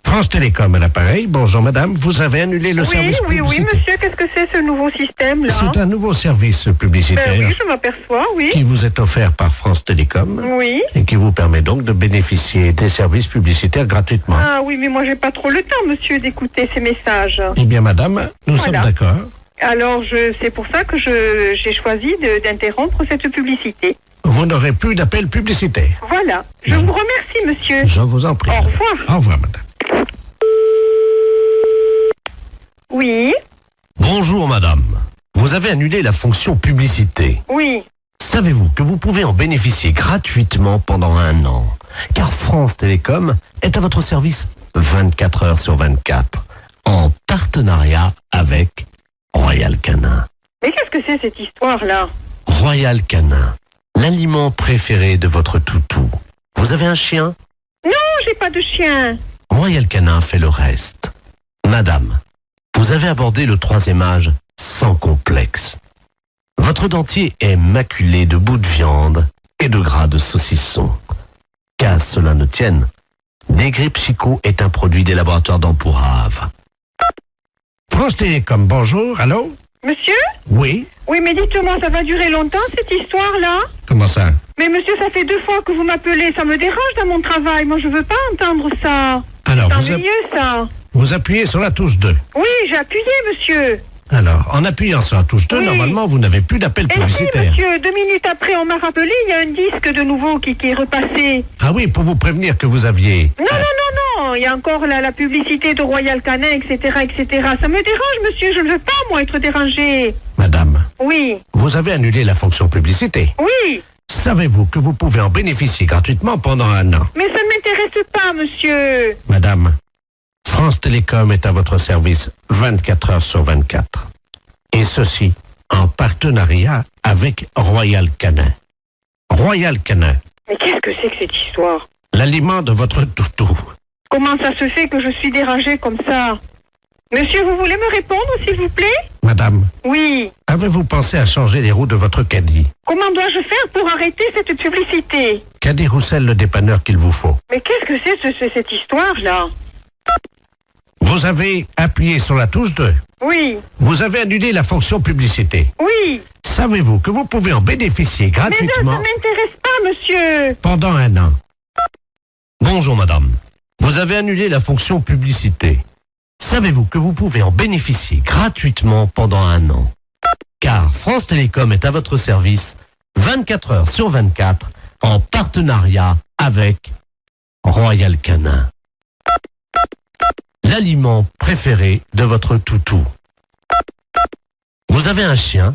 France Télécom à l'appareil. Bonjour madame, vous avez annulé le service Oui, publicitaire. monsieur, qu'est-ce que c'est ce nouveau système-là? C'est un nouveau service publicitaire Ben oui, je m'aperçois, oui. qui vous est offert par France Télécom Oui. et qui vous permet donc de bénéficier des services publicitaires gratuitement. Ah oui, mais moi j'ai pas trop le temps, monsieur, d'écouter ces messages. Eh bien madame, nous Voilà. sommes d'accord. Alors, c'est pour ça que j'ai choisi d'interrompre cette publicité. Vous n'aurez plus d'appel publicitaire. Voilà. Je vous remercie, monsieur. Je vous en prie. Au revoir. Au revoir madame. Oui. Bonjour madame, vous avez annulé la fonction publicité. Oui. Savez-vous que vous pouvez en bénéficier gratuitement pendant 1 an? Car France Télécom est à votre service 24 heures sur 24, en partenariat avec Royal Canin. Mais qu'est-ce que c'est cette histoire-là? Royal Canin, l'aliment préféré de votre toutou. Vous avez un chien? Non, j'ai pas de chien. Royal Canin fait le reste. Madame, vous avez abordé le 3e âge sans complexe. Votre dentier est maculé de bouts de viande et de gras de saucisson. Qu'à cela ne tienne, Desgrippes Chicot est un produit des laboratoires d'Ampourave. France Télécom, bonjour, allô? Monsieur? Oui? Oui, mais dites-moi, ça va durer longtemps, cette histoire-là? Comment ça? Mais monsieur, ça fait 2 fois que vous m'appelez, ça me dérange dans mon travail. Moi, je veux pas entendre ça. Alors, C'est vous, ennuyeux, ça. vous appuyez sur la touche 2. Oui, j'ai appuyé, monsieur. Alors, en appuyant sur la touche 2, Oui. normalement, vous n'avez plus d'appel Et si, publicitaire. monsieur, 2 minutes après, on m'a rappelé, il y a un disque de nouveau qui est repassé. Ah oui, pour vous prévenir que vous aviez... Non, non, non, non, il y a encore la publicité de Royal Canin, etc., etc. Ça me dérange, monsieur, je ne veux pas, moi, être dérangé. Madame, Oui, vous avez annulé la fonction publicité. oui, Savez-vous que vous pouvez en bénéficier gratuitement pendant 1 an? mais ça ne m'intéresse pas, monsieur. Madame, France Télécom est à votre service 24 heures sur 24. Et ceci en partenariat avec Royal Canin. Royal Canin, Mais qu'est-ce que c'est que cette histoire? l'aliment de votre toutou. Comment ça se fait que je suis dérangée comme ça? Monsieur, vous voulez me répondre, s'il vous plaît? Madame, Oui. avez-vous pensé à changer les roues de votre caddie? Comment dois-je faire pour arrêter cette publicité? Caddie Roussel, le dépanneur qu'il vous faut. Mais qu'est-ce que c'est cette histoire-là? Vous avez appuyé sur la touche 2. Oui. Vous avez annulé la fonction publicité. Oui. Savez-vous que vous pouvez en bénéficier Mais non, gratuitement ça m'intéresse pas, monsieur. pendant un an? Bonjour madame. Vous avez annulé la fonction publicité. Savez-vous que vous pouvez en bénéficier gratuitement pendant un an? Car France Télécom est à votre service 24 heures sur 24 en partenariat avec Royal Canin. L'aliment préféré de votre toutou. Vous avez un chien?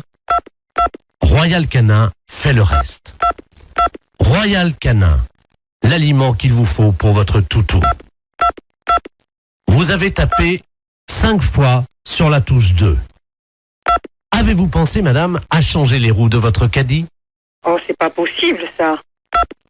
Royal Canin fait le reste. Royal Canin, l'aliment qu'il vous faut pour votre toutou. Vous avez tapé 5 fois sur la touche 2. Avez-vous pensé, madame, à changer les roues de votre caddie? Oh, c'est pas possible, ça.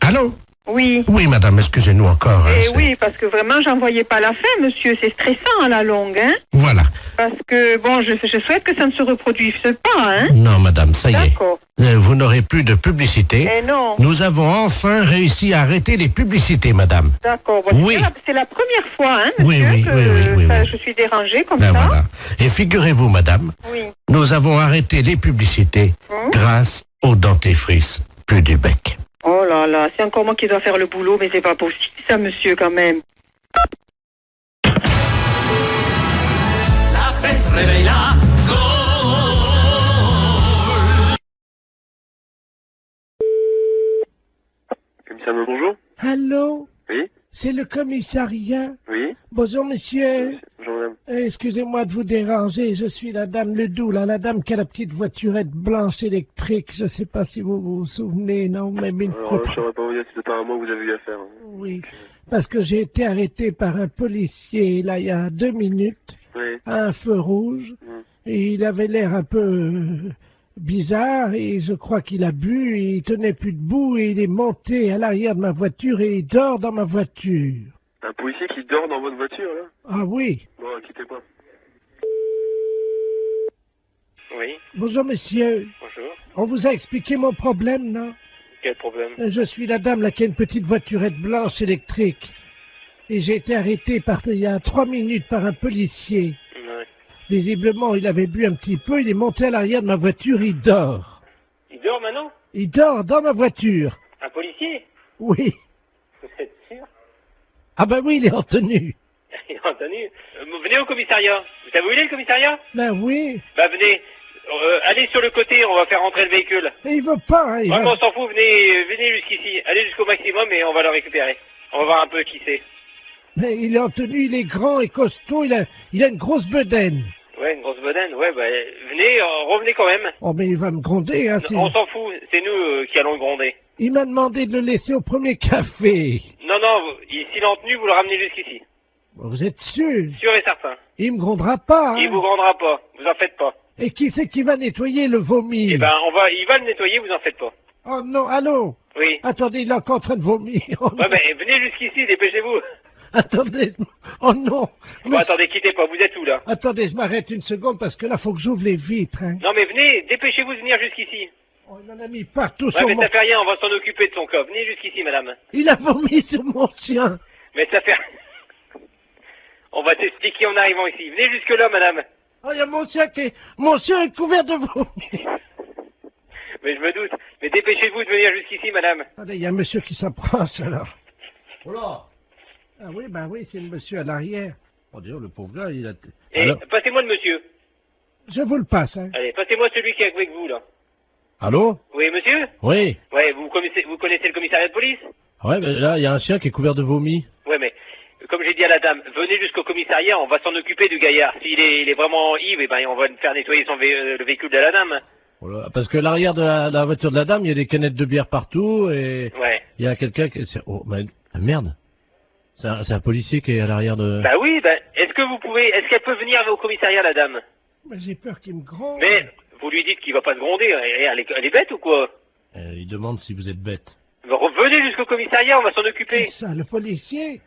Allô? Oui. Oui, madame, excusez-nous encore. Eh oui, parce que vraiment, j'en voyais pas la fin, monsieur. C'est stressant à la longue, hein? Voilà. Parce que, bon, je souhaite que ça ne se reproduise pas, hein? Non, madame, ça y est. D'accord. Vous n'aurez plus de publicité. Eh non. Nous avons enfin réussi à arrêter les publicités, madame. D'accord. Bon, Oui. c'est la première fois, hein, monsieur, Oui, oui, que oui. je suis dérangée comme Ben ça. voilà. Et figurez-vous, madame, Oui. nous avons arrêté les publicités grâce au dentifrice plus du bec. Oh là là, c'est encore moi qui dois faire le boulot, mais c'est pas possible, ça, monsieur, quand même. La fesse réveille la Commissaire, bonjour. Allô? Oui. C'est le commissariat? Oui. Bonjour, monsieur. Bonjour, madame. Excusez-moi de vous déranger, je suis la dame Ledoux, là, la dame qui a la petite voiturette blanche électrique. Je sais pas si vous vous souvenez, non, mais une Alors, fois... je saurais pas vous dire si c'est pas à moi que vous avez eu affaire. Oui, parce que j'ai été arrêté par un policier, là, il y a 2 minutes, Oui. à un feu rouge, et il avait l'air un peu bizarre, et je crois qu'il a bu, et il tenait plus debout, et il est monté à l'arrière de ma voiture, et il dort dans ma voiture. Un policier qui dort dans votre voiture, là? Ah oui. Bon, quittez pas. Oui. Bonjour, monsieur. Bonjour. On vous a expliqué mon problème, non? Quel problème? Je suis la dame là qui a une petite voiturette blanche électrique. Et j'ai été arrêté il y a 3 minutes par un policier. Ouais. Visiblement, il avait bu un petit peu, il est monté à l'arrière de ma voiture, il dort. Il dort maintenant? Il dort dans ma voiture. Un policier? Oui. Vous êtes sûr? Ah ben oui, il est en tenue. Il a entendu. Venez au commissariat. Vous savez où il est, le commissariat? Ben oui. Bah, venez. Allez sur le côté, on va faire rentrer le véhicule. Mais il veut pas, hein, il Vraiment, va... on s'en fout, venez jusqu'ici. Allez jusqu'au maximum et on va le récupérer. On va voir un peu qui c'est. Mais il est en tenue, il est grand et costaud, il a une grosse bedaine. Ouais, une grosse bedaine, ouais, bah, venez, revenez quand même. Oh mais il va me gronder, hein. On s'en fout, c'est nous qui allons le gronder. Il m'a demandé de le laisser au premier café. Non, s'il est en tenue, vous le ramenez jusqu'ici. Vous êtes sûr? Sûr et certain. Il me grondera pas, hein. Il vous grondera pas, vous en faites pas. Et qui c'est qui va nettoyer le vomi? Eh ben, il va le nettoyer, vous en faites pas. Oh non, allô? Oui. Attendez, il est encore en train de vomir. Oh, Ouais, mais venez jusqu'ici, dépêchez-vous. attendez, oh non. Bon, attendez, quittez pas, vous êtes où, là? Attendez, je m'arrête une seconde parce que là, faut que j'ouvre les vitres, hein. Non, mais venez, dépêchez-vous de venir jusqu'ici. Oh, il en a mis partout Ouais, sur mais mon... ça fait rien, on va s'en occuper de son cas. Venez jusqu'ici, madame. Il a vomi sur mon chien. Mais ça fait... On va t'expliquer en arrivant ici. Venez jusque-là, madame. Oh, il y a mon chien mon chien est couvert de vomi. Mais je me doute. Mais dépêchez-vous de venir jusqu'ici, madame. Attendez, il y a un monsieur qui s'approche, alors. Oh là. Ah oui, ben oui, c'est le monsieur à l'arrière. Oh, Dieu, le pauvre gars, il a... Et Alors, passez-moi le monsieur. je vous le passe, hein. Allez, passez-moi celui qui est avec vous, là. Allô? Oui, monsieur? Oui. Ouais, vous connaissez le commissariat de police? Ouais, mais là, il y a un chien qui est couvert de vomi. Ouais, mais comme j'ai dit à la dame, venez jusqu'au commissariat, on va s'en occuper du gaillard. S'il est vraiment ivre, eh ben, on va faire nettoyer le véhicule de la dame. Voilà, parce que l'arrière de la voiture de la dame, il y a des canettes de bière partout et Ouais. il y a quelqu'un qui... Oh, mais merde. C'est un policier qui est à l'arrière de... Bah oui, bah, est-ce qu'elle peut venir au commissariat, la dame? Mais j'ai peur qu'il me gronde. Mais Vous lui dites qu'il va pas se gronder. Elle est bête ou quoi? Il demande si vous êtes bête. Revenez jusqu'au commissariat, on va s'en occuper. Ça, le policier?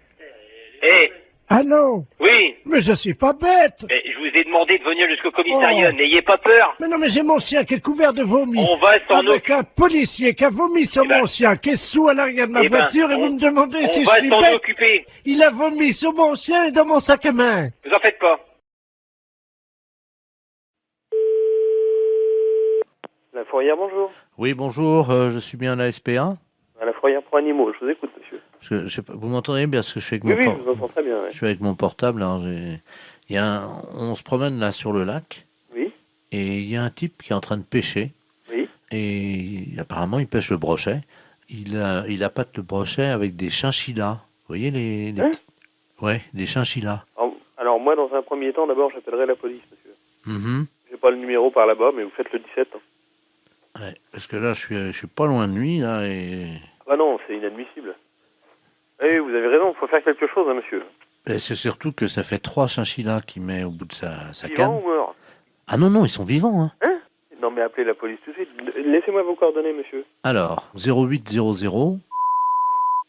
Eh, Allô? oui. Mais je suis pas bête. Mais je vous ai demandé de venir jusqu'au commissariat, Oh. n'ayez pas peur. Mais non, mais j'ai mon chien qui est couvert de vomi. On va s'en Avec un policier qui a vomi sur mon chien, qui est sous à l'arrière de ma voiture, et vous me demandez si on je va suis s'en bête. occuper. Il a vomi sur mon chien et dans mon sac à main. Vous en faites pas. La fourrière, bonjour. Oui, bonjour, je suis bien à la SPA. À la fourrière pour animaux, je vous écoute, monsieur. Parce que, je sais pas, vous m'entendez bien parce que je suis avec Oui, mon oui, por- je vous entends très bien. Ouais. Je suis avec mon portable. Alors on se promène là sur le lac. Oui. Et il y a un type qui est en train de pêcher. Oui. Et apparemment, il pêche le brochet. Il appâte le brochet avec des chinchillas. Vous voyez les ouais, des chinchillas. Alors, moi, dans un premier temps, d'abord, j'appellerai la police, monsieur. Mhm. J'ai pas le numéro par là-bas, mais vous faites le 17. Hein. Ouais, parce que là, je suis pas loin de lui là et Ah bah non, c'est inadmissible. Oui, vous avez raison, il faut faire quelque chose, hein, monsieur. c'est surtout que ça fait 3 chinchillas qu'il met au bout de sa Vivant canne. ou mort? Ah non, ils sont vivants. Hein. Hein? Non, mais appelez la police tout de suite. Laissez-moi vos coordonnées, monsieur. Alors, 0800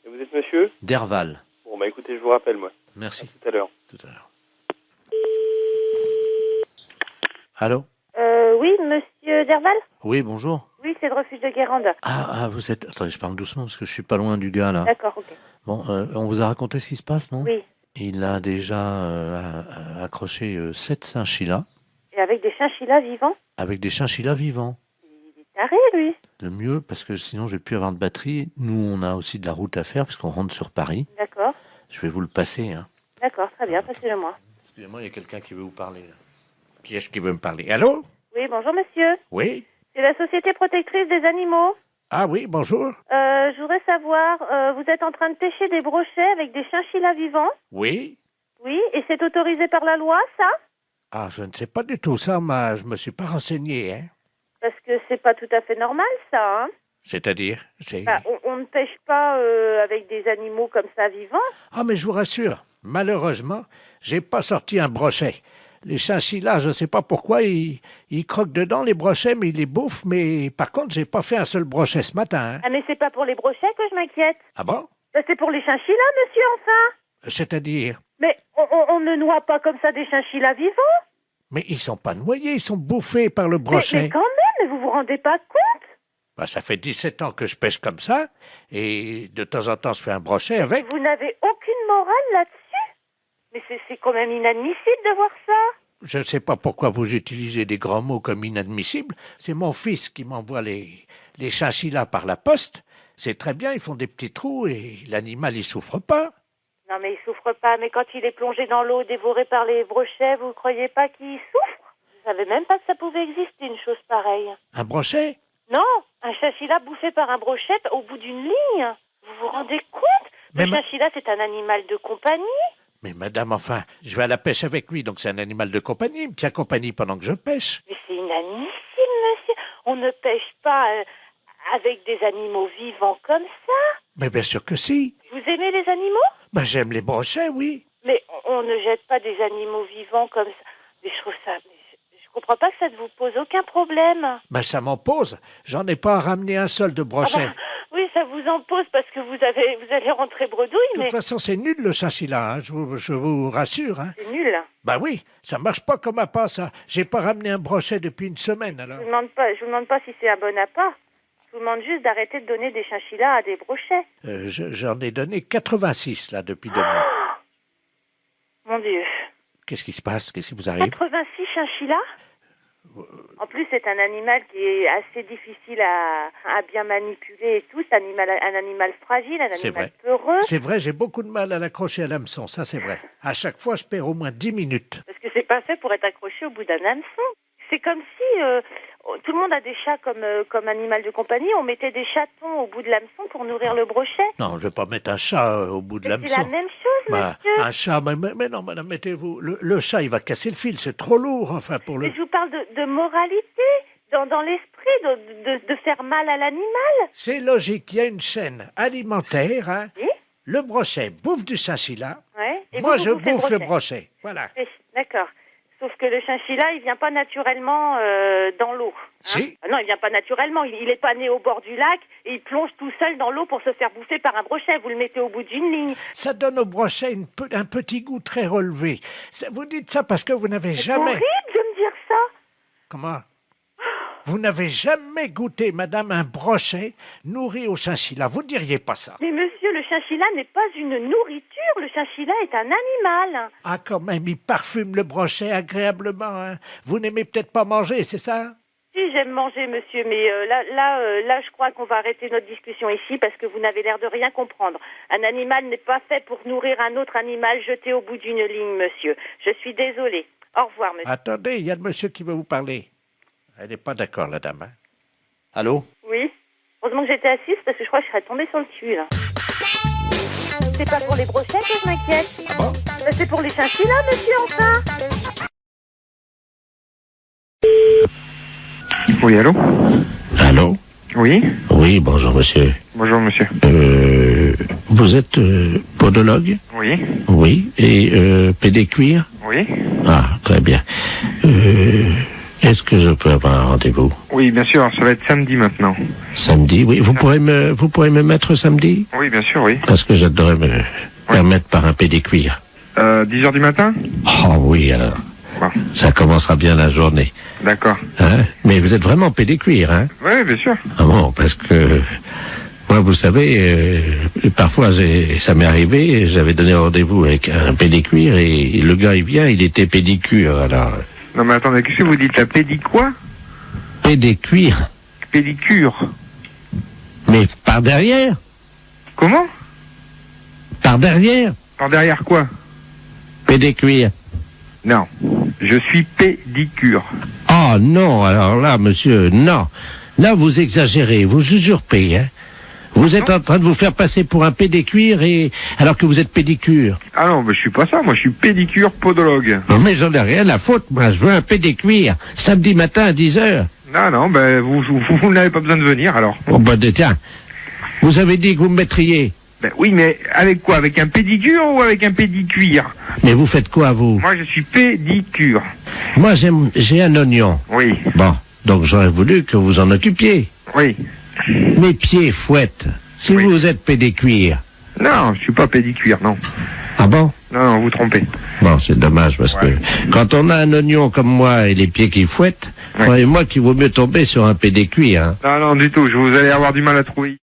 Et vous êtes monsieur? Derval. Bon, bah écoutez, je vous rappelle, moi. Merci. À tout à l'heure. Tout à l'heure. Allô? Oui, monsieur Derval? Oui, bonjour. Oui, c'est le refuge de Guérande. Ah, vous êtes... Attendez, je parle doucement parce que je suis pas loin du gars, là. D'accord, ok. Bon, on vous a raconté ce qui se passe, non? Oui. Il a déjà accroché 7 chinchillas Et avec des chinchillas vivants? avec des chinchillas vivants. Taré, lui. Le mieux, parce que sinon je vais plus avoir de batterie. Nous, on a aussi de la route à faire parce qu'on rentre sur Paris. D'accord. Je vais vous le passer. Hein. D'accord, très bien, passez-le-moi. Excusez-moi, il y a quelqu'un qui veut vous parler. Là. Qui est-ce qui veut me parler? Allô? Oui, bonjour, monsieur. Oui? C'est la Société Protectrice des Animaux. Ah oui, bonjour. Je voudrais savoir, vous êtes en train de pêcher des brochets avec des chinchillas vivants? Oui? Oui, et c'est autorisé par la loi, ça? Ah, je ne sais pas du tout ça, mais je me suis pas renseigné. Hein. Parce que c'est pas tout à fait normal, ça, hein? C'est-à-dire? Bah, on ne pêche pas avec des animaux comme ça vivants. Ah, mais je vous rassure, malheureusement, j'ai pas sorti un brochet. Les chinchillas, je sais pas pourquoi, ils croquent dedans les brochets, mais ils les bouffent. Mais par contre, j'ai pas fait un seul brochet ce matin. Hein. Ah, mais c'est pas pour les brochets que je m'inquiète. Ah bon? Bah, c'est pour les chinchillas, monsieur, enfin. C'est-à-dire? Mais on ne noie pas comme ça des chinchillas vivants. Mais ils sont pas noyés, ils sont bouffés par le brochet. Mais quand même, mais vous vous rendez pas compte? Bah, ça fait 17 ans que je pêche comme ça, et de temps en temps, je fais un brochet avec. Vous n'avez aucune morale là-dessus? Mais c'est quand même inadmissible de voir ça. Je ne sais pas pourquoi vous utilisez des grands mots comme inadmissibles. C'est mon fils qui m'envoie les chinchillas par la poste. C'est très bien, ils font des petits trous et l'animal, il souffre pas. Non, mais il souffre pas. Mais quand il est plongé dans l'eau, dévoré par les brochets, vous croyez pas qu'il souffre? Je savais même pas que ça pouvait exister, une chose pareille. Un brochet? Non, un chinchilla bouffé par un brochet au bout d'une ligne. Vous vous rendez compte? Le chinchilla, c'est un animal de compagnie. Mais madame, enfin, je vais à la pêche avec lui, donc c'est un animal de compagnie. Il me tient compagnie pendant que je pêche. Mais c'est inadmissible, monsieur. On ne pêche pas avec des animaux vivants comme ça. Mais bien sûr que si. Vous aimez les animaux? Ben, j'aime les brochets, oui. Mais on ne jette pas des animaux vivants comme ça. Mais je trouve ça... Je comprends pas que ça ne vous pose aucun problème. Ben, ça m'en pose. J'en ai pas ramené un seul de brochet. Ah bah, oui, ça vous en pose parce que vous allez rentrer bredouille, De toute façon, c'est nul le chinchilla, hein, je vous rassure. Hein. C'est nul. Ben oui, ça marche pas comme appât, ça. J'ai pas ramené un brochet depuis une semaine, alors. Je vous demande pas si c'est un bon appât. Je vous demande juste d'arrêter de donner des chinchillas à des brochets. J'en ai donné 86, là, depuis 2 mois. Mon Dieu. Qu'est-ce qui se passe? Qu'est-ce qui vous arrive? 86 chinchillas? En plus, c'est un animal qui est assez difficile à bien manipuler et tout. C'est un animal fragile, un animal peureux. C'est vrai, j'ai beaucoup de mal à l'accrocher à l'hameçon, ça c'est vrai. À chaque fois, je perds au moins 10 minutes. Parce que c'est pas fait pour être accroché au bout d'un hameçon. C'est comme si tout le monde a des chats comme animal de compagnie. On mettait des chatons au bout de l'hameçon pour nourrir le brochet. Non, je vais pas mettre un chat au bout de l'hameçon. C'est la même chose, monsieur. Un chat, mais non, madame, mettez-vous... Le chat, il va casser le fil, c'est trop lourd, enfin, pour le... Mais je vous parle de moralité, dans l'esprit, de faire mal à l'animal. C'est logique, il y a une chaîne alimentaire, hein. Oui? Le brochet bouffe du chinchilla. Ouais. Et moi, vous je bouffe le brochet. brochet, voilà. Oui, d'accord. sauf que le chinchilla, il vient pas naturellement dans l'eau. Si. Non, il vient pas naturellement. Il est pas né au bord du lac et il plonge tout seul dans l'eau pour se faire bouffer par un brochet. Vous le mettez au bout d'une ligne. Ça donne au brochet un petit goût très relevé. Vous dites ça parce que vous n'avez jamais... C'est horrible de me dire ça. Comment? Vous n'avez jamais goûté, madame, un brochet nourri au chinchilla. Vous ne diriez pas ça. Mais monsieur, le chinchilla n'est pas une nourriture. Le chinchilla est un animal. Ah, quand même, il parfume le brochet agréablement. Hein. Vous n'aimez peut-être pas manger, c'est ça? Si, j'aime manger, monsieur, mais là, je crois qu'on va arrêter notre discussion ici parce que vous n'avez l'air de rien comprendre. Un animal n'est pas fait pour nourrir un autre animal jeté au bout d'une ligne, monsieur. Je suis désolée. Au revoir, monsieur. Attendez, il y a le monsieur qui veut vous parler. Elle n'est pas d'accord, la dame. Hein? Allô? Oui. Heureusement que j'étais assise parce que je crois que je serais tombée sur le cul, là. C'est pas pour les brochettes que je m'inquiète. Ah bon? C'est pour les chinchillas, monsieur, enfin. Oui, allô? Allô? Oui? Oui, bonjour monsieur. Bonjour, monsieur. Vous êtes podologue? Oui? Oui. Et pédécuir? Oui? Ah, très bien. Est-ce que je peux avoir un rendez-vous? Oui, bien sûr, ça va être samedi maintenant. Samedi, oui. Vous pourrez me mettre samedi? Oui, bien sûr, oui. Parce que j'adorerais me permettre par un pédécuir. 10h du matin? Oh oui, alors. Bon. Ça commencera bien la journée. D'accord. Hein? Mais vous êtes vraiment pédécuir, hein? Oui, bien sûr. Ah bon, parce que... Moi, vous savez, parfois, ça m'est arrivé, j'avais donné rendez-vous avec un pédécuir et le gars, il vient, il était pédicure, alors... Non, mais attendez, qu'est-ce que vous dites, la quoi? Pédécuir. Pédicure. Mais par derrière? Comment? Par derrière? Par derrière quoi? Pédécuir. Non, je suis pédicure. Oh non, alors là, monsieur, non. Là, vous exagérez, vous usurpez, hein. Vous êtes en train de vous faire passer pour un pédécuir alors que vous êtes pédicure. Ah non, mais je suis pas ça, moi je suis pédicure podologue. Non mais j'en ai rien à foutre, moi je veux un pédécuir, samedi matin à 10h. Non, ben vous n'avez pas besoin de venir alors. Bon ben tiens, vous avez dit que vous me mettriez. Ben oui, mais avec quoi? Avec un pédicure ou avec un pédicuir? Mais vous faites quoi vous? Moi je suis pédicure. Moi j'ai un oignon. Oui. Bon, donc j'aurais voulu que vous en occupiez. Oui. Mes pieds fouettent, si vous êtes pédécuir. Non, je suis pas pédicure, non. Ah bon? Non, vous trompez. Bon, c'est dommage parce que quand on a un oignon comme moi et les pieds qui fouettent, croyez-moi qu'il vaut mieux tomber sur un pédécuir. Hein. Non, du tout, vous allez avoir du mal à trouver.